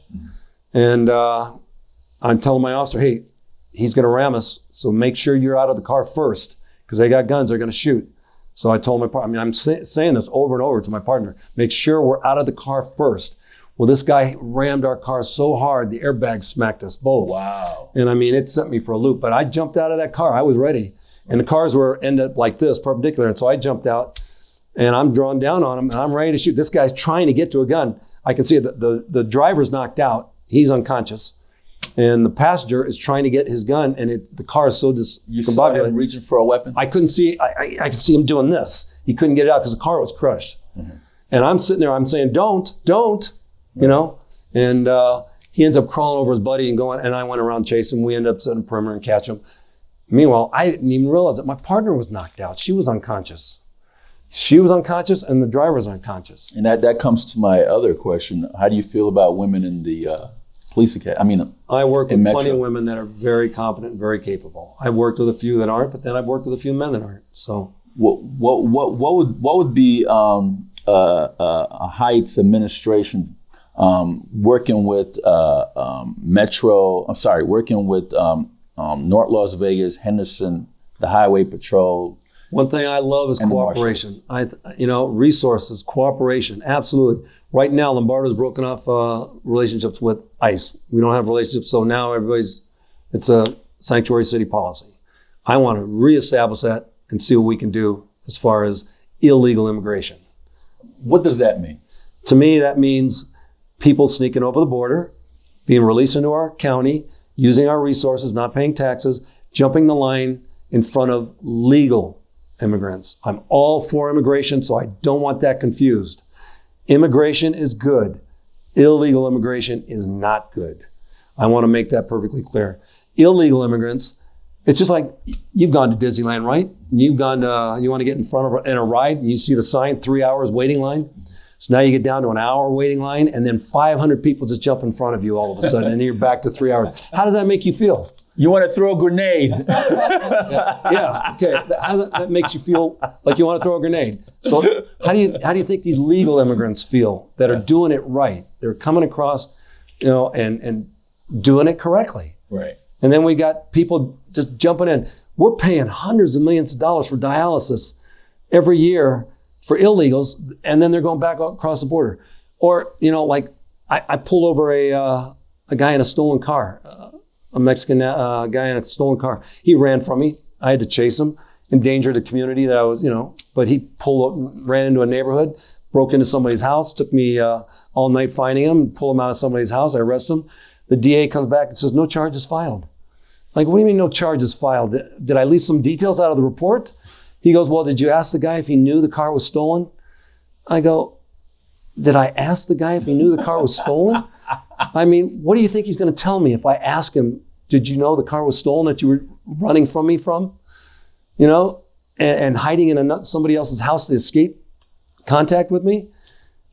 and I'm telling my officer, hey, he's going to ram us, so make sure you're out of the car first, because they got guns, they're going to shoot. So I told my partner, I'm saying this over and over to my partner, make sure we're out of the car first. Well, this guy rammed our car so hard, the airbag smacked us both. Wow. And I mean, it sent me for a loop, but I jumped out of that car. I was ready. And the cars ended up like this, perpendicular. And so I jumped out, and I'm drawn down on him, and I'm ready to shoot. This guy's trying to get to a gun. I can see the driver's knocked out. He's unconscious. And the passenger is trying to get his gun, and the car is so discombobulated. You saw him reaching for a weapon? I couldn't see. I could see him doing this. He couldn't get it out because the car was crushed. Mm-hmm. And I'm sitting there. I'm saying, don't, And he ends up crawling over his buddy and going. And I went around chasing him. We ended up setting a perimeter and catch him. Meanwhile, I didn't even realize that my partner was knocked out. She was unconscious. She was unconscious and the driver was unconscious. And that comes to my other question. How do you feel about women in the police academy? I work with Metro. plenty of women that are very competent and very capable. I've worked with a few that aren't, but then I've worked with a few men that aren't. So what would be a Hyt's administration working with working with North Las Vegas, Henderson, the Highway Patrol? One thing I love is cooperation. Resources, cooperation, absolutely. Right now, Lombardo's broken off relationships with ICE. We don't have relationships, so now it's a sanctuary city policy. I want to reestablish that and see what we can do as far as illegal immigration. What does that mean? To me, that means people sneaking over the border, being released into our county, using our resources, not paying taxes, jumping the line in front of legal immigrants. I'm all for immigration, so I don't want that confused. Immigration is good. Illegal immigration is not good. I want to make that perfectly clear. Illegal immigrants, it's just like you've gone to Disneyland, right? And you want to get in front of a ride and you see the sign, 3 hours waiting line. So now you get down to an hour waiting line and then 500 people just jump in front of you all of a sudden and then you're back to 3 hours. How does that make you feel? You want to throw a grenade. Yeah, okay. That makes you feel like you want to throw a grenade. So how do you think these legal immigrants feel that are doing it right? They're coming across, and doing it correctly. Right. And then we got people just jumping in. We're paying hundreds of millions of dollars for dialysis every year for illegals, and then they're going back across the border. Or, I pulled over a guy in a stolen car. A Mexican guy in a stolen car. He ran from me. I had to chase him, endanger the community that I was, but he ran into a neighborhood, broke into somebody's house, took me all night finding him, pull him out of somebody's house, I arrest him. The DA comes back and says, no charges filed. Like, what do you mean no charges filed? Did I leave some details out of the report? He goes, well, did you ask the guy if he knew the car was stolen? I go, did I ask the guy if he knew the car was stolen? I mean, what do you think he's going to tell me if I ask him, did you know the car was stolen that you were running from me from? And hiding in somebody else's house to escape contact with me?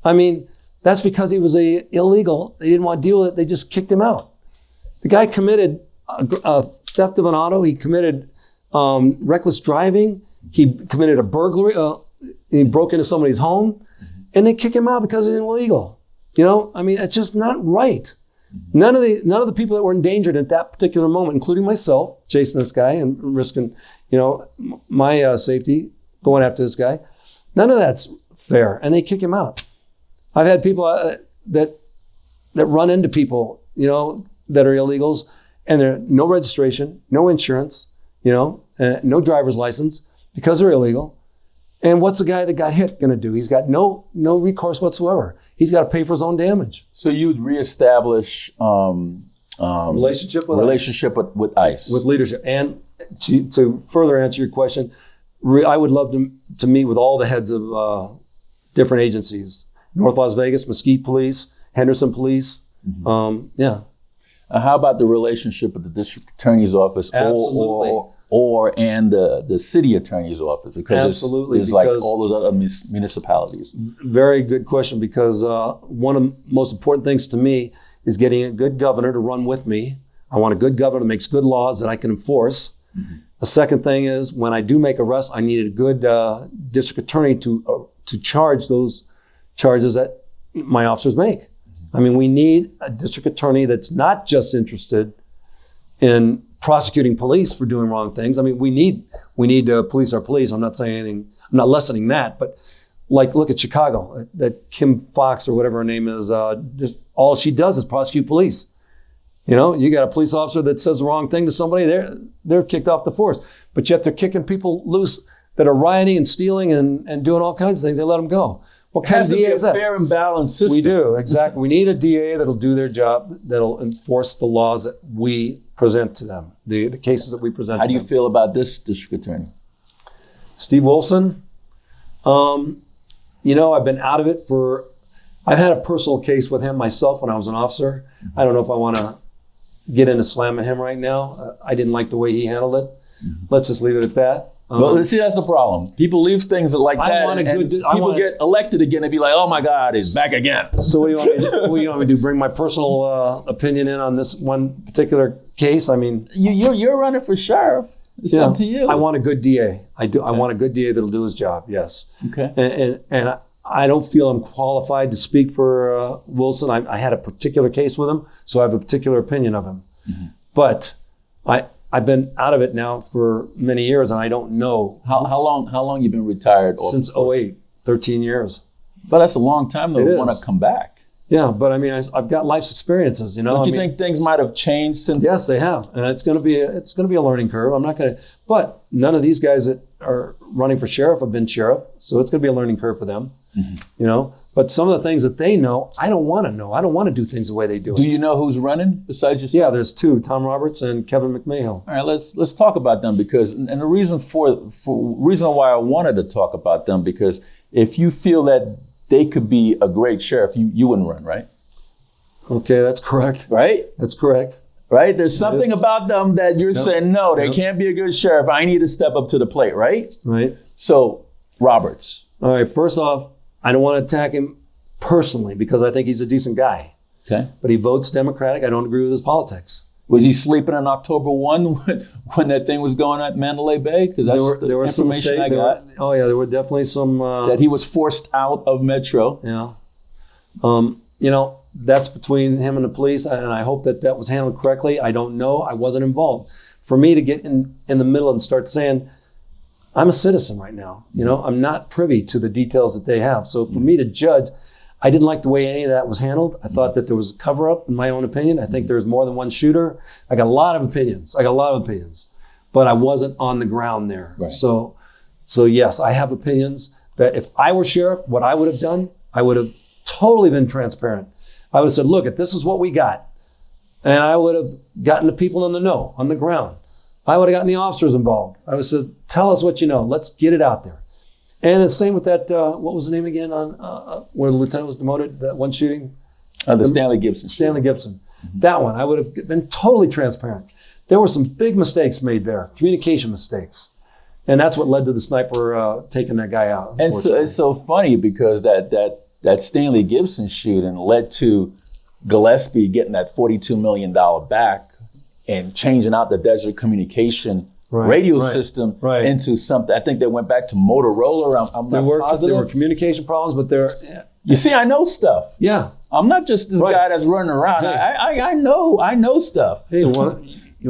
I mean, that's because he was illegal. They didn't want to deal with it. They just kicked him out. The guy committed a theft of an auto. He committed reckless driving. He committed a burglary. He broke into somebody's home. And they kick him out because he's illegal. I mean, it's just not right. None of the people that were endangered at that particular moment, including myself, chasing this guy and risking, my safety, going after this guy, none of that's fair. And they kick him out. I've had people that run into people, that are illegals, and they're no registration, no insurance, no driver's license because they're illegal. And what's the guy that got hit going to do? He's got no recourse whatsoever. He's got to pay for his own damage. So you would reestablish relationship with ICE. With leadership. And to further answer your question, I would love to meet with all the heads of different agencies. North Las Vegas, Mesquite Police, Henderson Police. Mm-hmm. Yeah. How about the relationship with the district attorney's office and the city attorney's office? Because there's like all those other municipalities. Very good question, because one of the most important things to me is getting a good governor to run with me. I want a good governor that makes good laws that I can enforce. Mm-hmm. The second thing is, when I do make arrests, I need a good district attorney to charge those charges that my officers make. Mm-hmm. I mean, we need a district attorney that's not just interested in prosecuting police for doing wrong things. I mean, we need to police our police. I'm not saying anything. I'm not lessening that, but look at Chicago. That Kim Fox or whatever her name is. Just all she does is prosecute police. You got a police officer that says the wrong thing to somebody, they're kicked off the force. But yet they're kicking people loose that are rioting and stealing and doing all kinds of things. They let them go. What kind of DA is that? Fair and balanced system. We do, exactly. We need a DA that'll do their job, that'll enforce the laws that we present to them, the cases that we present to them. How do you feel about this district attorney? Steve Wilson. I've been out of it I've had a personal case with him myself when I was an officer. I don't know if I want to get into slamming him right now. I didn't like the way he handled it. Mm-hmm. Let's just leave it at that. Well, see, that's the problem. People leave things like that, people get elected again and be like, "Oh my God, he's back again." So what do you want me to do? What do you want me to do? Bring my personal opinion in on this one particular case? I mean, you're running for sheriff. It's up to you. I want a good DA. I do. Okay. I want a good DA that'll do his job. Yes. Okay. And I don't feel I'm qualified to speak for Wilson. I had a particular case with him, so I have a particular opinion of him. Mm-hmm. But I've been out of it now for many years, and I don't know. How long you been retired? Since 2008, 13 years. But that's a long time to want to come back. Yeah, but I mean, I've got life's experiences, you know. Don't you think things might have changed since? Yes, they have, and it's going to be a learning curve. I'm not going to, but none of these guys that are running for sheriff have been sheriff, so it's going to be a learning curve for them, you know. But some of the things that they know, I don't want to know. I don't want to do things the way they do it. Do you know who's running besides yourself? Yeah, there's two: Tom Roberts and Kevin Mcmahon. All right, let's talk about them because, and the reason reason why I wanted to talk about them because if you feel that they could be a great sheriff, you wouldn't run, right? Okay, that's correct. Right? That's correct. Right? There's something about them that you're saying, no, they can't be a good sheriff. I need to step up to the plate, right? Right. So, Roberts. All right, first off, I don't want to attack him personally because I think he's a decent guy. Okay. But he votes Democratic. I don't agree with his politics. Was he sleeping on October 1 when that thing was going at Mandalay Bay? Because that's the information I got. There were definitely some... that he was forced out of Metro. Yeah. You know, that's between him and the police, and I hope that was handled correctly. I don't know. I wasn't involved. For me to get in the middle and start saying, I'm a citizen right now. You know, I'm not privy to the details that they have. So for me to judge, I didn't like the way any of that was handled. I thought that there was a cover-up, in my own opinion. I think there's more than one shooter. I got a lot of opinions. But I wasn't on the ground there. Right. So yes, I have opinions that if I were sheriff, what I would have done, I would have totally been transparent. I would have said, look, this is what we got. And I would have gotten the people in the know, on the ground. I would have gotten the officers involved. I would have said, tell us what you know. Let's get it out there. And the same with that, what was the name again on where the lieutenant was demoted, that one shooting? The Stanley Gibson. Stanley Gibson. Mm-hmm. That one, I would have been totally transparent. There were some big mistakes made there, communication mistakes. And that's what led to the sniper taking that guy out. And so it's so funny because that Stanley Gibson shooting led to Gillespie getting that $42 million back and changing out the Desert Communication radio system into something. I think they went back to Motorola. I'm not positive. There were communication problems, but there. You see, I know stuff. Yeah, I'm not just this guy that's running around. Hey. I know stuff. Hey, you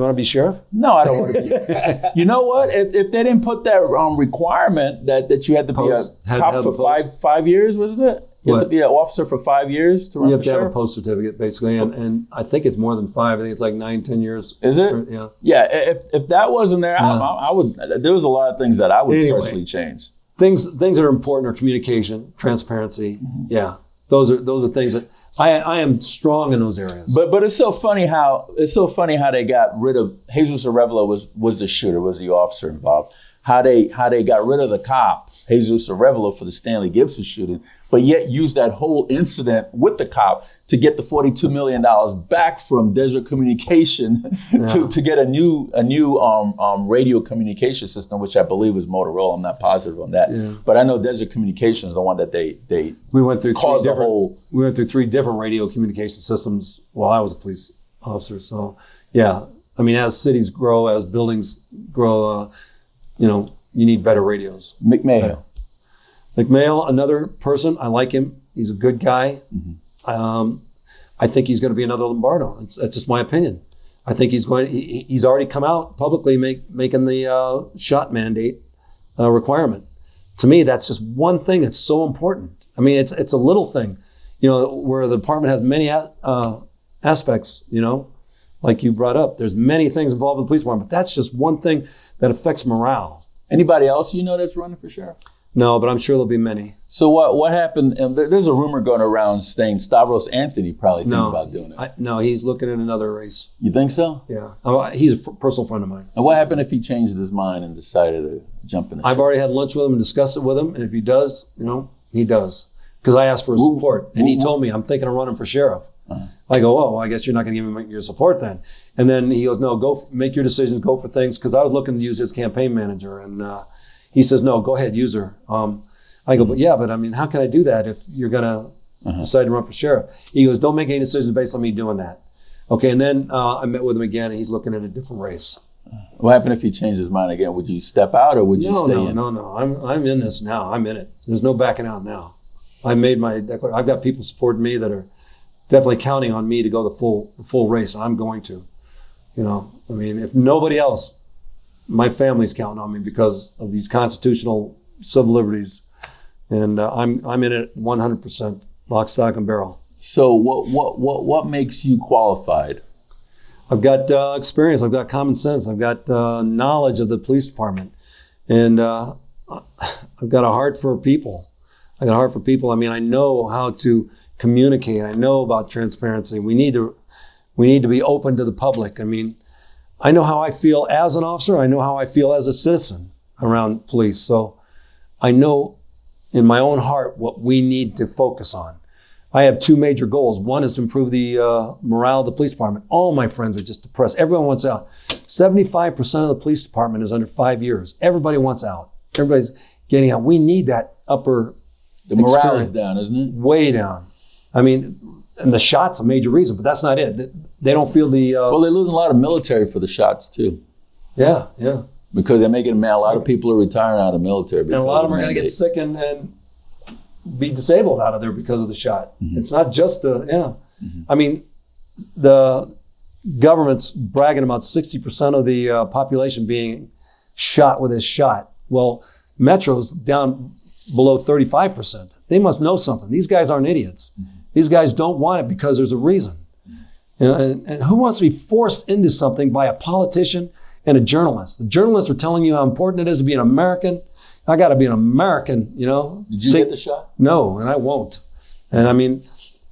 want to be sheriff? No, I don't want to be. You know what? If they didn't put that requirement that you had to be a cop for 5 years, what is it? You have to be an officer for 5 years to run for sheriff? You have to have a post certificate, basically, and I think it's more than 5. I think it's like 9-10 years. Is it? Yeah. Yeah, if that wasn't there, I would. There was a lot of things that I would personally change. Things that are important are communication, transparency. Mm-hmm. Yeah, those are things that I am strong in those areas. But it's so funny how they got rid of Jesus Arevalo was the shooter, was the officer involved. How they got rid of the cop, Jesus Arevalo, for the Stanley Gibson shooting, but yet used that whole incident with the cop to get the $42 million back from Desert Communication to get a new radio communication system, which I believe was Motorola. I'm not positive on that, but I know Desert Communication is the one that they went through caused the whole. We went through 3 different radio communication systems while I was a police officer. So yeah, I mean, as cities grow, as buildings grow, you need better radios. Mcmahon. Mcmahon, another person, I like him. He's a good guy. Mm-hmm. I think he's going to be another Lombardo. That's just my opinion. I think he's already come out publicly making the shot mandate requirement. To me, that's just one thing that's so important. I mean, it's a little thing, where the department has many aspects, like you brought up. There's many things involved with the police department, but that's just one thing that affects morale. Anybody else that's running for sheriff? No, but I'm sure there'll be many. So what happened? And there's a rumor going around saying Stavros Anthony probably thinking about doing it. No, he's looking at another race. You think so? Yeah. He's a personal friend of mine. And what happened if he changed his mind and decided to jump in? I've already had lunch with him and discussed it with him. And if he does, he does. Because I asked for his support. And he told me, I'm thinking of running for sheriff. I go, oh, I guess you're not going to give me your support then. And then he goes, no, make your decisions, go for things. Because I was looking to use his campaign manager. And he says, no, go ahead, use her. I go, but I mean, how can I do that if you're going to decide to run for sheriff? He goes, don't make any decisions based on me doing that. Okay, and then I met with him again, and he's looking at a different race. What happened if he changed his mind again? Would you step out or would you stay in? No. I'm in this now. I'm in it. There's no backing out now. I made my declaration. I've got people supporting me that are definitely counting on me to go the full race, and I'm going to. You know, I mean, if nobody else, my family's counting on me because of these constitutional civil liberties, and I'm in it 100%, lock, stock, and barrel. So what makes you qualified? I've got experience. I've got common sense. I've got knowledge of the police department, and I've got a heart for people. I mean, I know how to communicate. I know about transparency. We need to be open to the public. I mean, I know how I feel as an officer. I know how I feel as a citizen around police. So I know in my own heart what we need to focus on. I have two major goals. One is to improve the morale of the police department. All my friends are just depressed. Everyone wants out. 75% of the police department is under 5 years. Everybody wants out. Everybody's getting out. We need that upper The morale is down, isn't it? Way down. I mean, and the shot's a major reason, but that's not it. They don't feel the... well, they're losing a lot of military for the shots, too. Yeah. Because they're making a lot of people are retiring out of the military. And a lot of them are going to get sick and be disabled out of there because of the shot. Mm-hmm. It's not just I mean, the government's bragging about 60% of the population being shot with this shot. Well, Metro's down below 35%. They must know something. These guys aren't idiots. Mm-hmm. These guys don't want it because there's a reason. Mm-hmm. You know, and who wants to be forced into something by a politician and a journalist? The journalists are telling you how important it is to be an American. I got to be an American, you know. Did you get the shot? No, and I won't. And I mean,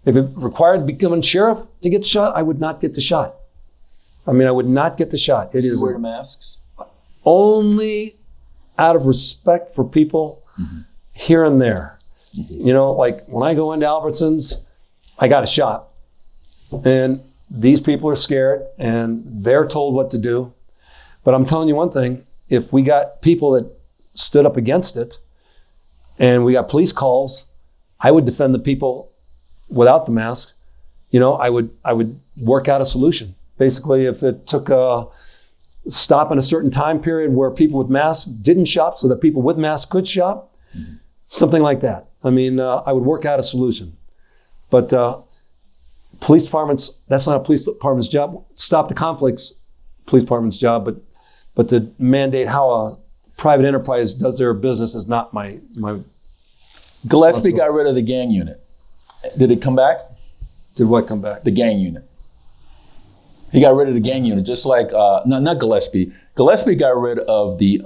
if it required becoming sheriff to get the shot, I would not get the shot. I mean, I would not get the shot. It is wear the masks? Only out of respect for people here and there. Mm-hmm. You know, like when I go into Albertsons, I got a shot. And these people are scared and they're told what to do. But I'm telling you one thing, if we got people that stood up against it and we got police calls, I would defend the people without the mask. You know, I would work out a solution. Basically, if it took a stop in a certain time period where people with masks didn't shop so that people with masks could shop, something like that. I mean, I would work out a solution. But police departments, that's not a police department's job. Stop the conflicts, police department's job, but to mandate how a private enterprise does their business is not my Gillespie got rid of the gang unit. Did it come back? Did what come back? The gang unit. He got rid of the gang unit, just like not Gillespie. Gillespie got rid of the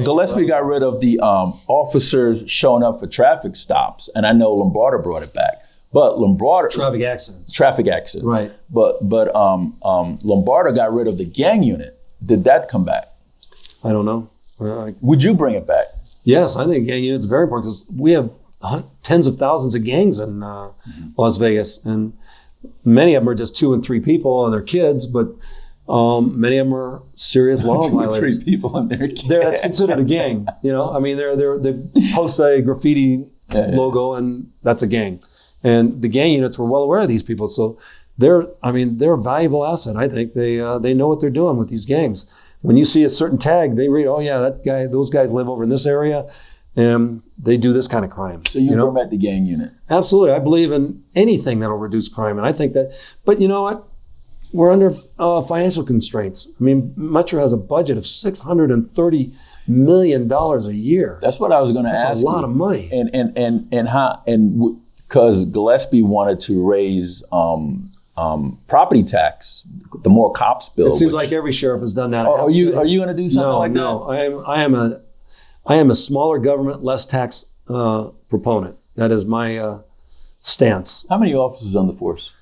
Gillespie got rid of the officers showing up for traffic stops, and I know Lombardo brought it back. But Lombardo traffic accidents, right? But Lombardo got rid of the gang unit. Did that come back? I don't know. Would you bring it back? Yes, I think gang unit's very important because we have tens of thousands of gangs in Las Vegas, and many of them are just 2 and 3 people and their kids, but many of them are serious law violators. 3 people and their kids. That's considered a gang. You know, I mean, they post a graffiti logo, and that's a gang. And the gang units were well aware of these people, so they're a valuable asset. I think they know what they're doing with these gangs. When you see a certain tag, they read, oh yeah, those guys live over in this area, and they do this kind of crime. So you permit the gang unit? Absolutely. I believe in anything that'll reduce crime, and I think that. But you know what? We're under financial constraints. I mean, Metro has a budget of $630 million a year. That's what I was going to ask. That's a lot of money. And because Gillespie wanted to raise property tax, the more cops bill. It seems like every sheriff has done that. Are you going to do something like that? No, I am a smaller government, less tax proponent. That is my stance. How many officers on the force?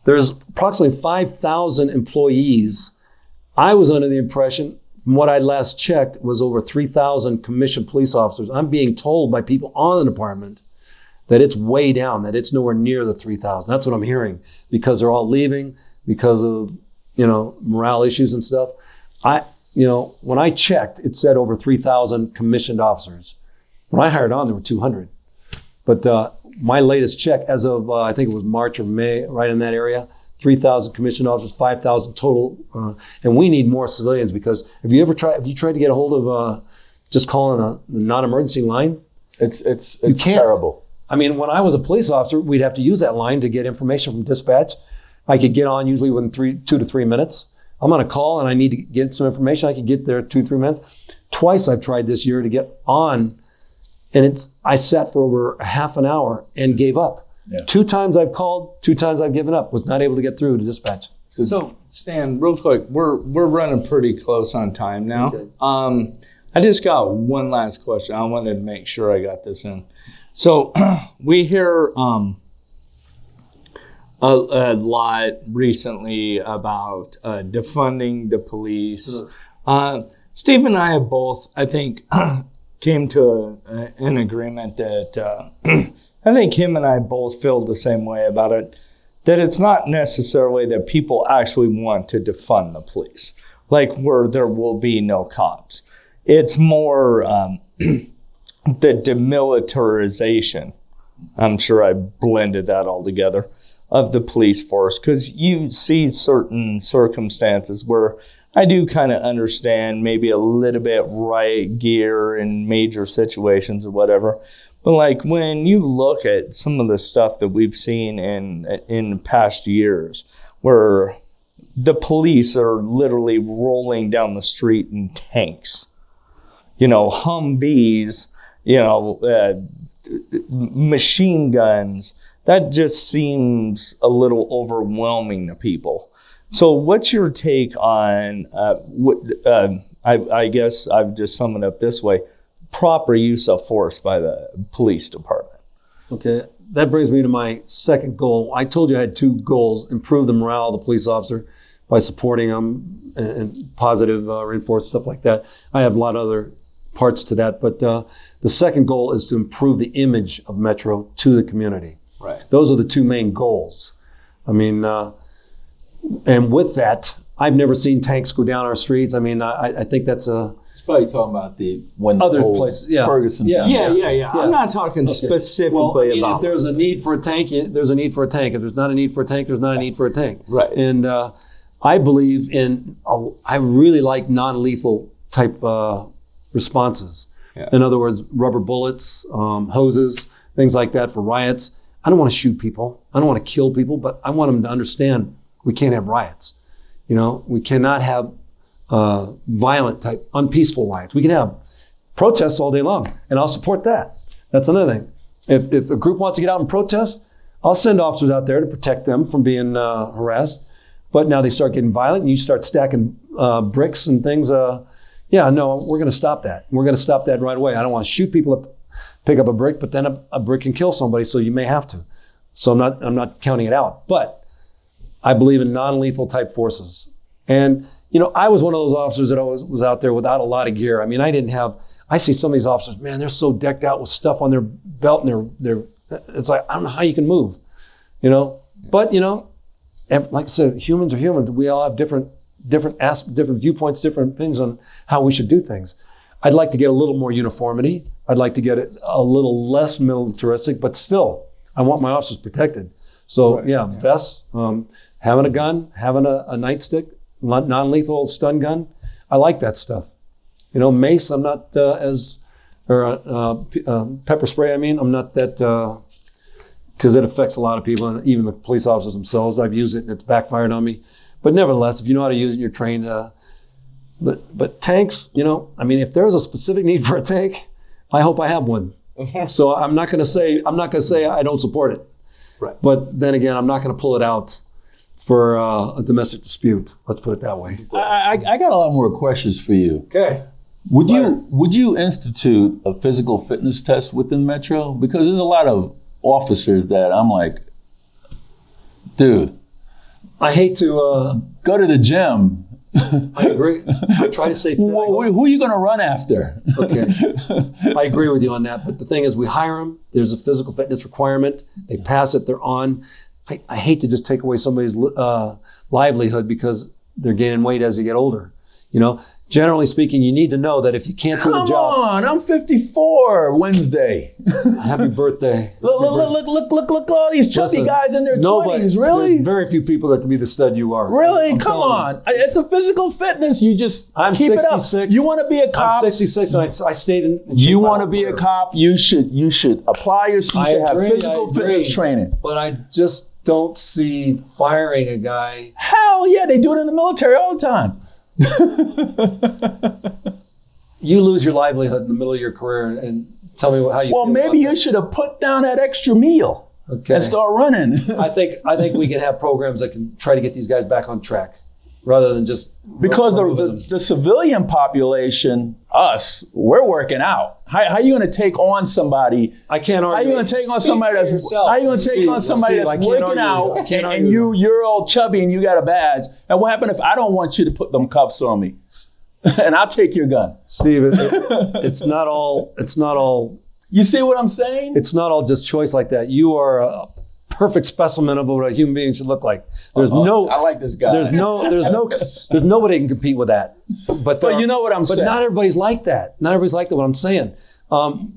There's approximately 5,000 employees. I was under the impression, from what I last checked, was over 3,000 commissioned police officers. I'm being told by people on the department that it's way down, that it's nowhere near the 3,000. That's what I'm hearing, because they're all leaving because of, morale issues and stuff. When I checked, it said over 3,000 commissioned officers. When I hired on, there were 200. But my latest check, as of I think it was March or May, right in that area, 3,000 commissioned officers, 5,000 total, and we need more civilians, because have you tried to get a hold of just calling the non-emergency line? It's terrible. I mean, when I was a police officer, we'd have to use that line to get information from dispatch. I could get on usually within 2 to 3 minutes. I'm on a call and I need to get some information. I could get there 2 to 3 minutes. Twice I've tried this year to get on, and I sat for over a half an hour and gave up. Yeah. 2 times I've called, 2 times I've given up, was not able to get through to dispatch. So Stan, real quick, we're running pretty close on time now. Okay. I just got one last question. I wanted to make sure I got this in. So we hear a lot recently about defunding the police. Steve and I have both, I think, came to an agreement that I think him and I both feel the same way about it, that it's not necessarily that people actually want to defund the police, like where there will be no cops. It's more the demilitarization, I'm sure I blended that all together, of the police force, because you see certain circumstances where I do kind of understand maybe a little bit riot gear in major situations or whatever. But like when you look at some of the stuff that we've seen in past years, where the police are literally rolling down the street in tanks, Humvees, machine guns, that just seems a little overwhelming to people. So what's your take on, I guess I've just summed it up this way, proper use of force by the police department? Okay, that brings me to my second goal. I told you I had 2 goals: improve the morale of the police officer by supporting them and positive reinforced stuff like that. I have a lot of other parts to that, but the second goal is to improve the image of Metro to the community. Right. Those are the 2 main goals. I mean, and with that, I've never seen tanks go down our streets. I mean, I think that's a... It's probably talking about when other the places, Ferguson. Yeah. I'm not talking specifically about... If there's a need for a tank, there's a need for a tank. If there's not a need for a tank, there's not a need for a tank. Right. And I believe in... I really like non-lethal type responses. Yeah. In other words, rubber bullets, hoses, things like that for riots. I don't want to shoot people. I don't want to kill people, but I want them to understand we can't have riots. We cannot have violent type, unpeaceful riots. We can have protests all day long, and I'll support that. That's another thing. If a group wants to get out and protest, I'll send officers out there to protect them from being harassed. But now they start getting violent, and you start stacking bricks and things. We're going to stop that. We're going to stop that right away. I don't want to shoot people up, pick up a brick, but then a brick can kill somebody, so you may have to. So I'm not counting it out. But I believe in non-lethal type forces. And, I was one of those officers that always was out there without a lot of gear. I mean, I see some of these officers, man, they're so decked out with stuff on their belt, and it's like, I don't know how you can move, But, like I said, humans are humans. We all have different viewpoints, different opinions on how we should do things. I'd like to get a little more uniformity. I'd like to get it a little less militaristic, but still, I want my officers protected. So vests, having a gun, having a nightstick, non-lethal stun gun. I like that stuff. Mace, I'm not pepper spray, I'm not that, because it affects a lot of people, and even the police officers themselves. I've used it and it's backfired on me. But nevertheless, if you know how to use it, you're trained. But tanks, if there's a specific need for a tank, I hope I have one. So I'm not going to say I don't support it. Right. But then again, I'm not going to pull it out for a domestic dispute. Let's put it that way. I got a lot more questions for you. Okay. Would you institute a physical fitness test within Metro? Because there's a lot of officers that I'm like, dude, I hate to go to the gym I agree. I try to stay fit. Who are you going to run after? Okay. I agree with you on that. But the thing is, we hire them. There's a physical fitness requirement. They pass it. They're on. I hate to just take away somebody's livelihood because they're gaining weight as they get older. You know, generally speaking, you need to know that if you can't do the job. Come on, I'm 54 Wednesday. Happy birthday. Look, all these chubby guys in their 20s, really? There's very few people that can be the stud you are. Really? Come on. It's a physical fitness. You just I'm keep 66. it up. You want to be a cop? I'm 66 and I stayed in you want to be a cop? You should apply you should have physical fitness training. But I just don't see firing a guy. Hell yeah, they do it in the military all the time. You lose your livelihood in the middle of your career and tell me how you feel. Well, maybe you should have put down that extra meal and start running. I think we can have programs that can try to get these guys back on track rather than just because the civilian population, us, we're working out. How are you going to take on somebody? I can't argue. How are you going to take on somebody that's working out and you're all chubby and you got a badge? And what happened if I don't want you to put them cuffs on me? And I'll take your gun. Steve, it's not all. You see what I'm saying? It's not all just choice like that. You are a perfect specimen of what a human being should look like. There's no. I like this guy. There's nobody can compete with that. But you know what I'm saying. But not everybody's like that. Not everybody's like that. What I'm saying.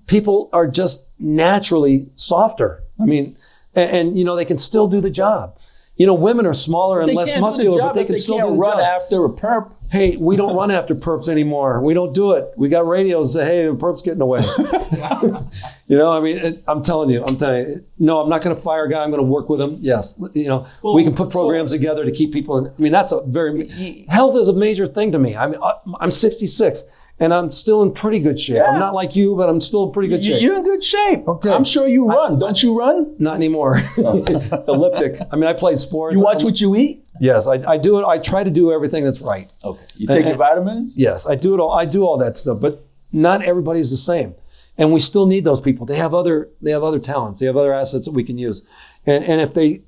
People are just naturally softer. I mean, and you know they can still do the job. You know, women are smaller and less muscular, but they can still do the job. Run after a perp. Hey, we don't run after perps anymore. We don't do it. We got radios that say, hey, the perp's getting away. You know, I mean, I'm telling you. No, I'm not going to fire a guy. I'm going to work with him. Yes. You know, we can put programs together to keep people in. I mean, that's health is a major thing to me. I mean, I'm 66. And I'm still in pretty good shape. Yeah. I'm not like you, but I'm still in pretty good shape. You're in good shape. Okay. I'm sure you run. Don't you run? Not anymore. Elliptic. I mean, I played sports. You watch what you eat? Yes, I do it. I try to do everything that's right. Okay. You take your vitamins? Yes, I do it all. I do all that stuff, but not everybody's the same. And we still need those people. They have other talents. They have other assets that we can use. And if they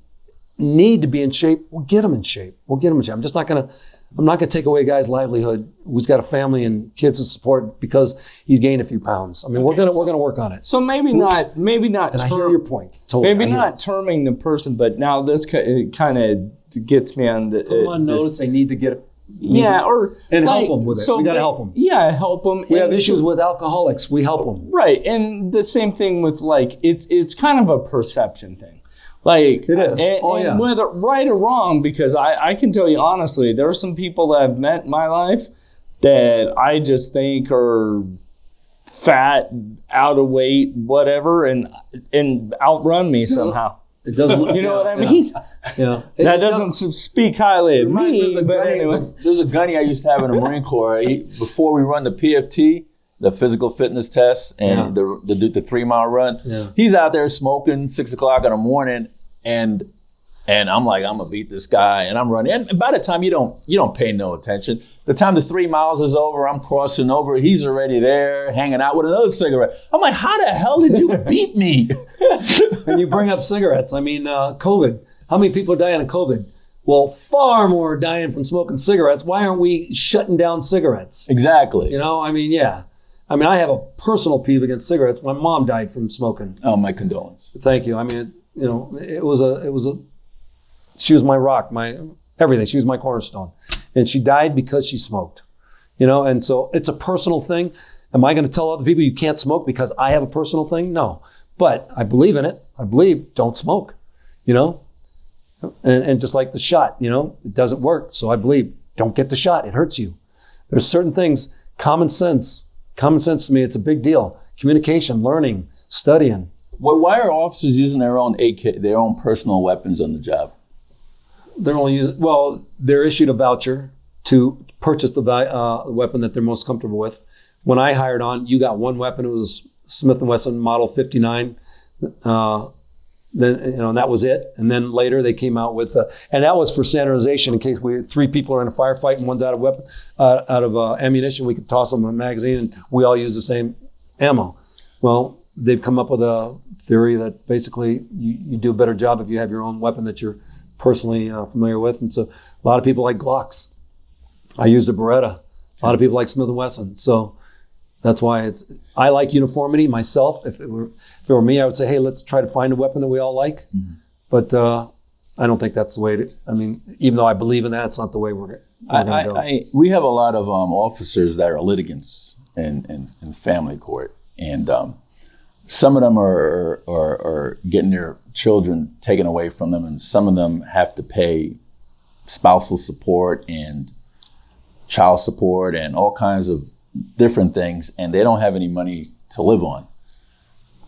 need to be in shape, we'll get them in shape. I'm not going to take away a guy's livelihood who's got a family and kids to support because he's gained a few pounds. I mean, we're going to work on it. So maybe not. And I hear your point. Totally. Maybe not terming the person, but now this kind of gets me on the. Put them on notice. They need to get it. And help them with it. So we got to help them. Yeah, help them. We have issues with alcoholics. We help them. Right, and the same thing with it's kind of a perception thing. Like it is. And whether right or wrong, because I can tell you honestly, there are some people that I've met in my life that I just think are fat, out of weight, whatever, and outrun me somehow. It doesn't. You know what I mean? Yeah. That doesn't speak highly of me. But anyway, there's a gunny I used to have in the Marine Corps. Before we run the PFT, the physical fitness test, and the 3 mile run. Yeah. He's out there smoking 6 o'clock in the morning, and I'm like, I'm gonna beat this guy, and I'm running. And by the time you don't pay no attention. The time the 3 miles is over, I'm crossing over. He's already there, hanging out with another cigarette. I'm like, how the hell did you beat me? And you bring up cigarettes. I mean, COVID. How many people are dying of COVID? Well, far more are dying from smoking cigarettes. Why aren't we shutting down cigarettes? Exactly. You know, I mean, yeah. I mean, I have a personal peeve against cigarettes. My mom died from smoking. Oh, my condolences. Thank you. I mean, she was my rock, my everything. She was my cornerstone. And she died because she smoked. You know, and so it's a personal thing. Am I going to tell other people you can't smoke because I have a personal thing? No. But I believe in it. I believe don't smoke, you know? And just like the shot, you know, it doesn't work. So I believe don't get the shot. It hurts you. There's certain things, common sense to me, it's a big deal. Communication, learning, studying. Well, why are officers using their own AK, their own personal weapons on the job? They're issued a voucher to purchase the weapon that they're most comfortable with. When I hired on, you got one weapon. It was Smith & Wesson Model 59. Then, you know, and that was it. And then later they came out with, and that was for standardization in case 3 people are in a firefight and one's out of ammunition. We could toss them a magazine and we all use the same ammo. Well, they've come up with a theory that basically you do a better job if you have your own weapon that you're personally familiar with. And so a lot of people like Glocks. I used a Beretta. A lot of people like Smith & Wesson. So that's why I like uniformity myself. If it were me, I would say, hey, let's try to find a weapon that we all like. Mm-hmm. But I don't think that's the way even though I believe in that, it's not the way we're going to go. We have a lot of officers that are litigants in family court. And some of them are getting their children taken away from them, and some of them have to pay spousal support and child support and all kinds of different things, and they don't have any money to live on.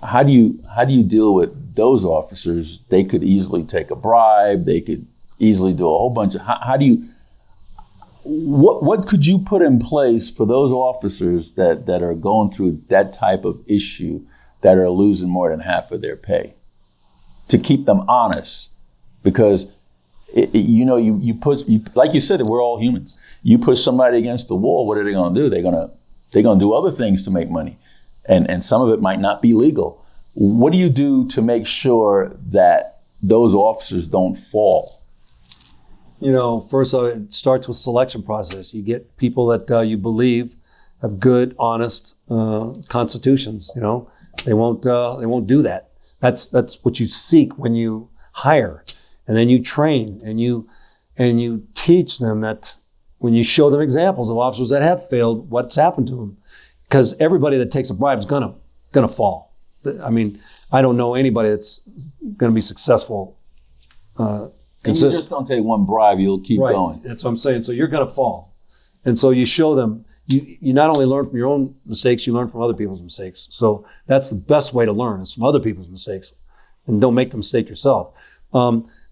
How do you deal with those officers? They could easily take a bribe. They could easily do a whole bunch of. What could you put in place for those officers that are going through that type of issue, that are losing more than half of their pay, to keep them honest? Because you push, like you said, we're all humans. You push somebody against the wall, what are they going to do? They're going to do other things to make money, and some of it might not be legal. What do you do to make sure that those officers don't fall? First it starts with selection process. You get people that you believe have good, honest constitutions. They won't do that. That's what you seek when you hire, and then you train and you teach them that. When you show them examples of officers that have failed, what's happened to them, because everybody that takes a bribe is gonna fall. I mean, I don't know anybody that's gonna be successful. And you just don't take one bribe; you'll keep going. That's what I'm saying. So you're gonna fall, and so you show them. You not only learn from your own mistakes, you learn from other people's mistakes. So that's the best way to learn, is from other people's mistakes, and don't make the mistake yourself.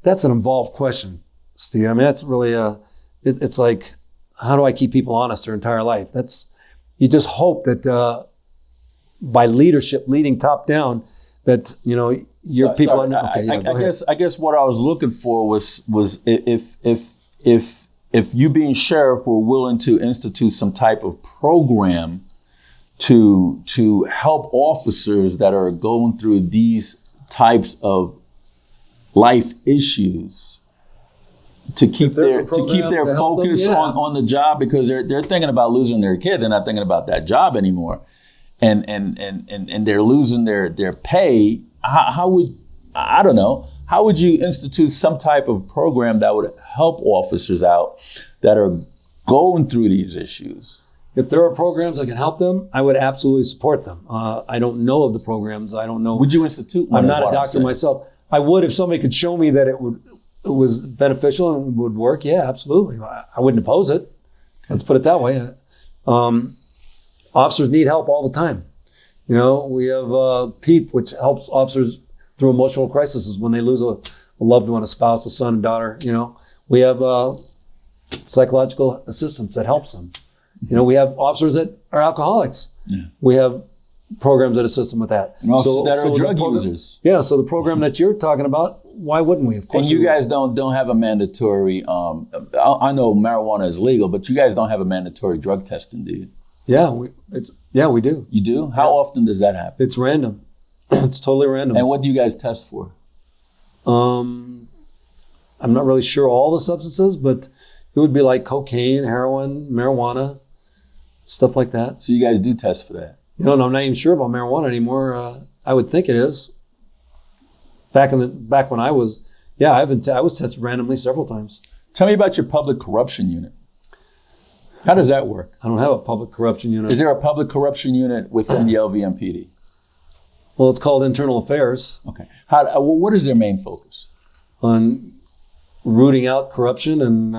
That's an involved question, Steve. I mean, that's really it's like, how do I keep people honest their entire life? You just hope that by leadership, leading top down, that your people. Sorry, I guess what I was looking for was if you being sheriff were willing to institute some type of program to help officers that are going through these types of life issues, to keep their focus on the job, because they're thinking about losing their kid. They're not thinking about that job anymore, and they're losing their pay. How would you institute some type of program that would help officers out that are going through these issues? If there are programs that can help them, I would absolutely support them. I don't know of the programs. I don't know. Would you institute one? I'm not a doctor myself. I would if somebody could show me that it was beneficial and would work. Yeah, absolutely. I wouldn't oppose it. Let's put it that way. Officers need help all the time. We have PEEP, which helps officers through emotional crises when they lose a loved one, a spouse, a son, a daughter. We have psychological assistance that helps them. We have officers that are alcoholics. Yeah. We have programs that assist them with that. And officers that are drug users. Yeah, so the program that you're talking about, why wouldn't we? Of course. And you guys don't have a mandatory. I know marijuana is legal, but you guys don't have a mandatory drug testing, do you? Yeah, we do. You do? How often does that happen? It's random. It's totally random. And what do you guys test for? I'm not really sure all the substances, but it would be like cocaine, heroin, marijuana, stuff like that. So you guys do test for that? I'm not even sure about marijuana anymore. I would think it is. Back when I was, I was tested randomly several times. Tell me about your public corruption unit. How does that work? I don't have a public corruption unit. Is there a public corruption unit within the LVMPD? Well, it's called Internal Affairs. Okay. What is their main focus? On rooting out corruption and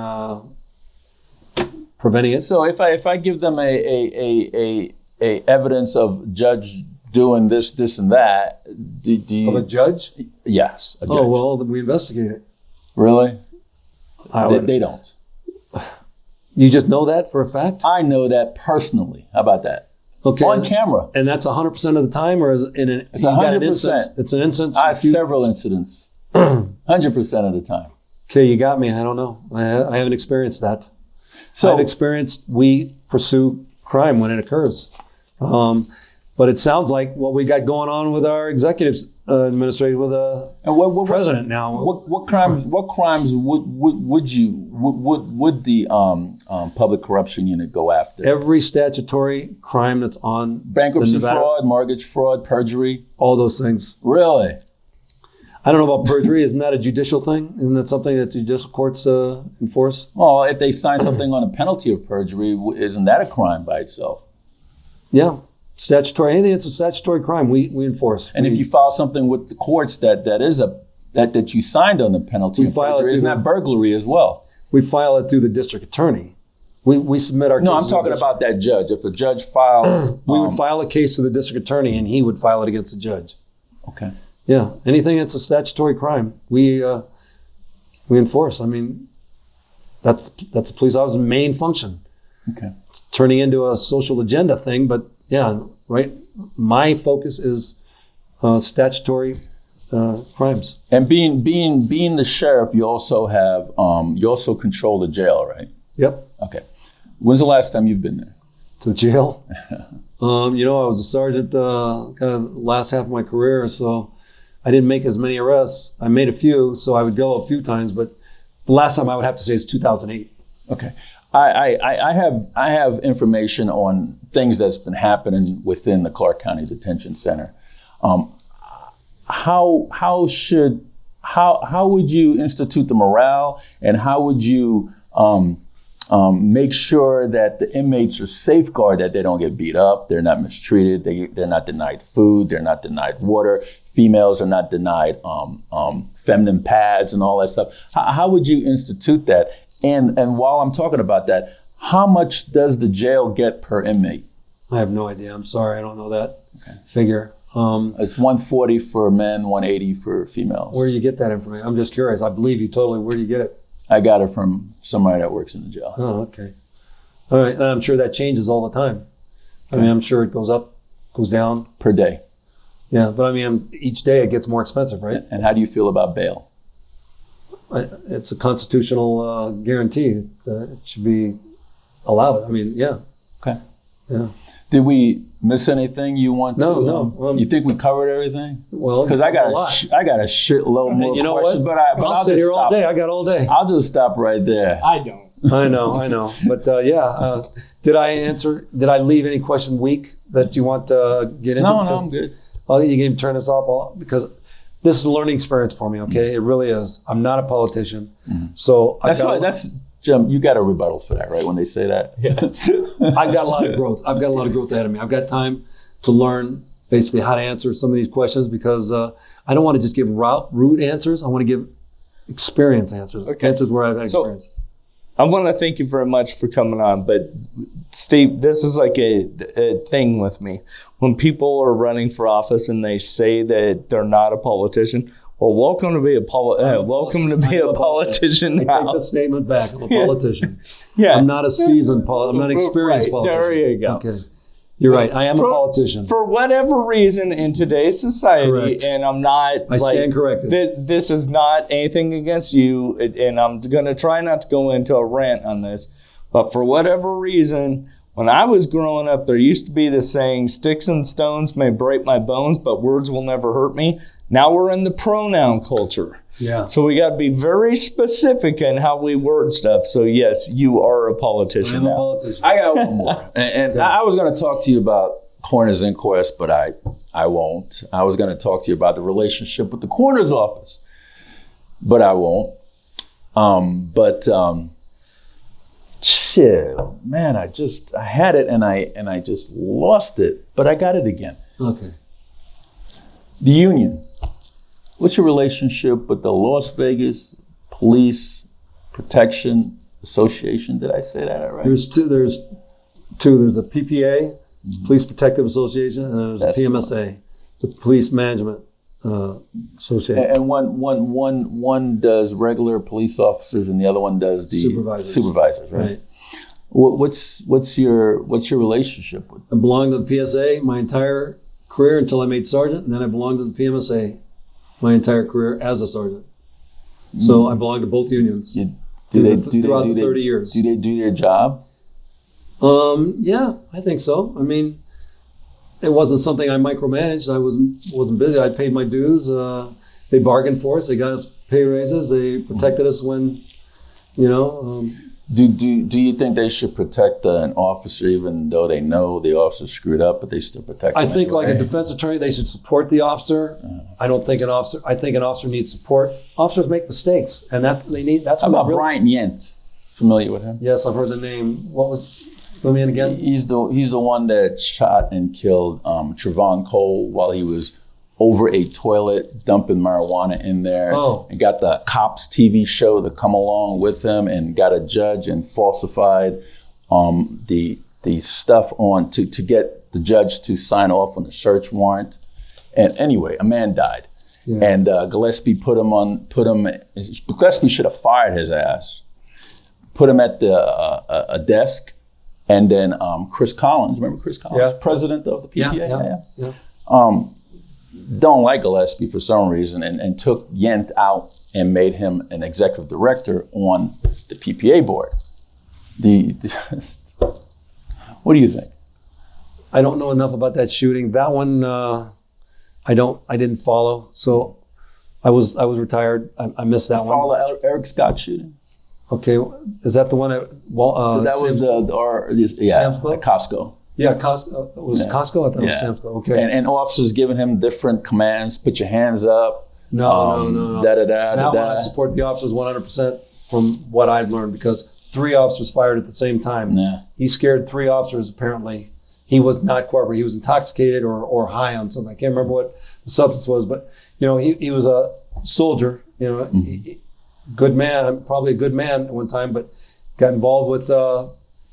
preventing it. So if I give them a evidence of judge doing this, and that, do you... Of a judge? Yes, a judge. Oh, well, then we investigate it. Really? They don't. You just know that for a fact? I know that personally. How about that? Okay. On camera. And that's 100% of the time, or is it It's 100%. It's an instance? Several incidents. 100% of the time. Okay, you got me. I don't know. I haven't experienced that. So I've experienced we pursue crime when it occurs. But But it sounds like what we got going on with our executive administration, with the president now. What crimes would the public corruption unit go after? Every statutory crime that's on bankruptcy fraud, mortgage fraud, perjury, all those things. Really? I don't know about perjury. Isn't that a judicial thing? Isn't that something that judicial courts enforce? Well, if they sign something on a penalty of perjury, isn't that a crime by itself? Yeah. Statutory, anything that's a statutory crime, we enforce. And if you file something with the courts that you signed on the penalty of perjury, isn't that burglary as well? We file it through the district attorney. We submit our. No, I'm talking about that judge. If a judge files, we would file a case to the district attorney, and he would file it against the judge. Okay. Yeah, anything that's a statutory crime, we enforce. I mean, that's the police officer's main function. Okay. It's turning into a social agenda thing, but yeah, right. My focus is statutory crimes. And being the sheriff, you also control the jail, right? Yep. Okay. When's the last time you've been there? To the jail? I was a sergeant kind of the last half of my career, so I didn't make as many arrests. I made a few, so I would go a few times, but the last time I would have to say is 2008. Okay. I have information on things that's been happening within the Clark County Detention Center. How would you institute the morale, and how would you make sure that the inmates are safeguarded, that they don't get beat up, they're not mistreated, they're not denied food, they're not denied water, females are not denied feminine pads and all that stuff. How would you institute that? And while I'm talking about that, how much does the jail get per inmate? I have no idea. I'm sorry, I don't know that figure. It's $140 for men, $180 for females. Where do you get that information? I'm just curious. I believe you totally. Where do you get it? I got it from somebody that works in the jail. Oh, okay. All right. And I'm sure that changes all the time. I mean, I'm sure it goes up, goes down. Per day. Yeah, but I mean, each day it gets more expensive, right? And how do you feel about bail? It's a constitutional guarantee. It should be allowed. I mean, yeah. Okay. Yeah. Did we miss anything you want to? No. You think we covered everything? Well, because I got a shitload more questions. What? But I'll sit here all day. I got all day. I'll just stop right there. I don't. I know. But did I leave any question weak that you want to get into? No, I'm good. Well, you can turn this off because this is a learning experience for me, okay? It really is. I'm not a politician. Mm-hmm. So Jim, you got a rebuttal for that, right? When they say that? Yeah. I've got a lot of growth. I've got a lot of growth ahead of me. I've got time to learn basically how to answer some of these questions because I don't want to just give root answers. I want to give experience answers. Okay. Answers where I've had experience. I want to thank you very much for coming on, but Steve, this is like a thing with me. When people are running for office and they say that they're not a politician, well, welcome to be a politician now. I take the statement back. I'm a politician. Yeah. I'm not a seasoned politician. I'm not an experienced politician. There you go. Okay. You're right. I am a politician. For whatever reason in today's society, correct. And I'm not... I stand corrected. This is not anything against you, and I'm going to try not to go into a rant on this, but for whatever reason, when I was growing up, there used to be this saying, sticks and stones may break my bones, but words will never hurt me. Now we're in the pronoun culture. Yeah. So we got to be very specific in how we word stuff. So yes, you are a politician. I'm a politician. I got one more. And I was going to talk to you about coroner's inquest, but I won't. I was going to talk to you about the relationship with the coroner's office, but I won't. Shit, man, I had it and I just lost it, but I got it again. Okay. The union. What's your relationship with the Las Vegas Police Protection Association? Did I say that right? There's two. There's a PPA, Police Protective Association, and there's a PMSA, the Police Management Association. And one does regular police officers, and the other one does the supervisors, right? What's your relationship with them? I belonged to the PSA my entire career until I made sergeant, and then I belonged to the PMSA my entire career as a sergeant. So I belong to both unions throughout the 30 years. Do they do their job? Yeah, I think so. I mean, it wasn't something I micromanaged. I wasn't busy. I paid my dues. They bargained for us. They got us pay raises. They protected us when, Do you think they should protect an officer even though they know the officer screwed up, but they still protect him? I think like a defense attorney, they should support the officer. I think an officer needs support. Officers make mistakes, and that's what How about Brian Yent? Familiar with him? Yes, I've heard the name. Fill me in again. He's the one that shot and killed Trevon Cole while he was over a toilet, dumping marijuana in there, and got the cops TV show to come along with him, and got a judge and falsified the stuff on to get the judge to sign off on the search warrant. And anyway, a man died, and Gillespie Gillespie should have fired his ass, put him at a desk, and then Chris Collins, remember Chris Collins, president of the PTA? Yeah. Don't like Gillespie for some reason, and took Yent out and made him an executive director on the PPA board. What do you think? I don't know enough about that shooting. That one, I didn't follow. So I was retired. I missed that one. Follow Eric Scott shooting? Okay, is that the one at that was Sam's Club? At Costco. Yeah, Costco. It was Costco? I thought it was Sam's Club. Okay. And officers giving him different commands. Put your hands up. No. That one I support the officers 100% from what I've learned, because 3 officers fired at the same time. Yeah. He scared 3 officers, apparently. He was not cooperating. He was intoxicated or high on something. I can't remember what the substance was, but he was a soldier, good man, probably a good man at one time, but got involved with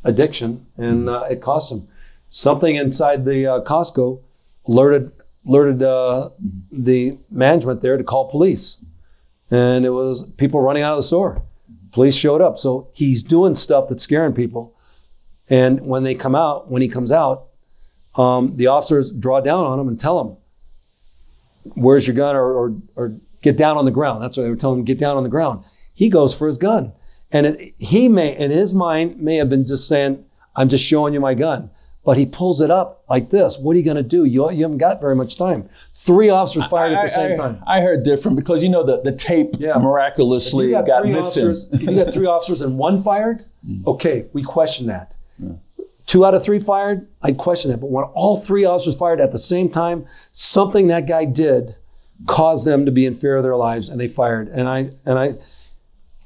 addiction, and it cost him. Something inside the Costco alerted the management there to call police, and it was people running out of the store. Police showed up, so he's doing stuff that's scaring people. And when he comes out, the officers draw down on him and tell him, "Where's your gun?" or get down on the ground. That's what they were telling him, get down on the ground. He goes for his gun. And he may, in his mind, may have been just saying, "I'm just showing you my gun." But he pulls it up like this. What are you going to do? You haven't got very much time. 3 officers fired at the same time. I heard different, because the tape miraculously got missing. If you got 3 officers and 1 fired, okay, we question that. 2 out of 3 fired, I'd question that. But when all 3 officers fired at the same time, something that guy did caused them to be in fear of their lives, and they fired. And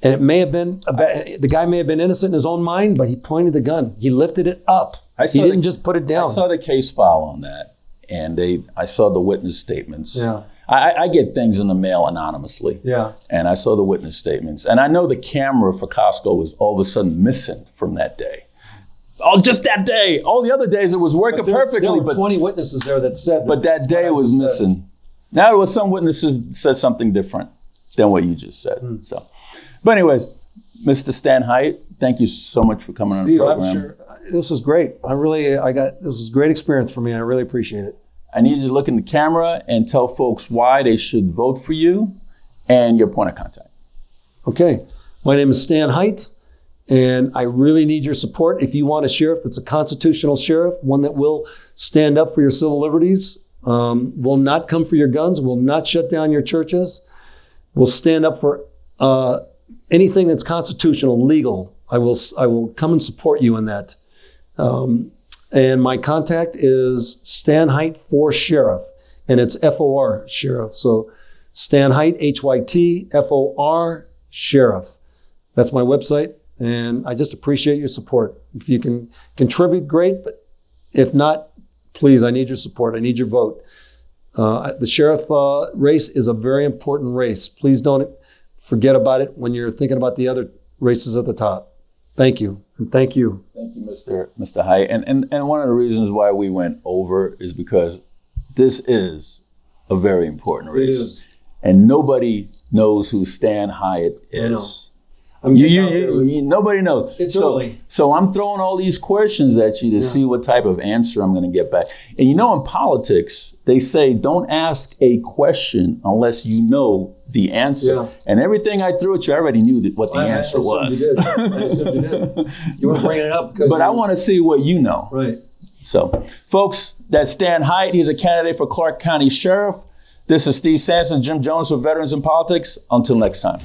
it may have been the guy may have been innocent in his own mind, but he pointed the gun. He lifted it up. He didn't just put it down. I saw the case file on that, and I saw the witness statements. Yeah. I get things in the mail anonymously. Yeah. And I saw the witness statements, and I know the camera for Costco was all of a sudden missing from that day. Oh, just that day. All the other days it was working perfectly. There were 20 witnesses there that said. But that day was missing. Now there was some witnesses said something different than what you just said. So, but anyways, Mr. Stan Hyt, thank you so much for coming on the program. I'm sure this was great. This was a great experience for me. I really appreciate it. I need you to look in the camera and tell folks why they should vote for you and your point of contact. Okay. My name is Stan Hyt, and I really need your support. If you want a sheriff that's a constitutional sheriff, one that will stand up for your civil liberties, will not come for your guns, will not shut down your churches, will stand up for anything that's constitutional, legal, I will come and support you in that. And my contact is Stan Hyt for Sheriff, and it's FOR Sheriff. So Stan Hyt, HYT, FOR Sheriff. That's my website, and I just appreciate your support. If you can contribute, great, but if not, please, I need your support. I need your vote. The sheriff race is a very important race. Please don't forget about it when you're thinking about the other races at the top. Thank you, and thank you. Thank you, Mr. Hyt. And one of the reasons why we went over is because this is a very important race. It is. And nobody knows who Stan Hyt is. Nobody knows. It's early. So I'm throwing all these questions at you to see what type of answer I'm going to get back. And in politics, they say don't ask a question unless you know the answer. Yeah. And everything I threw at you, I already knew what the answer was. I assumed you did. You weren't bringing it up. But I want to see what you know. Right. So, folks, that's Stan Hyt. He's a candidate for Clark County Sheriff. This is Steve Sampson, Jim Jones for Veterans in Politics. Until next time.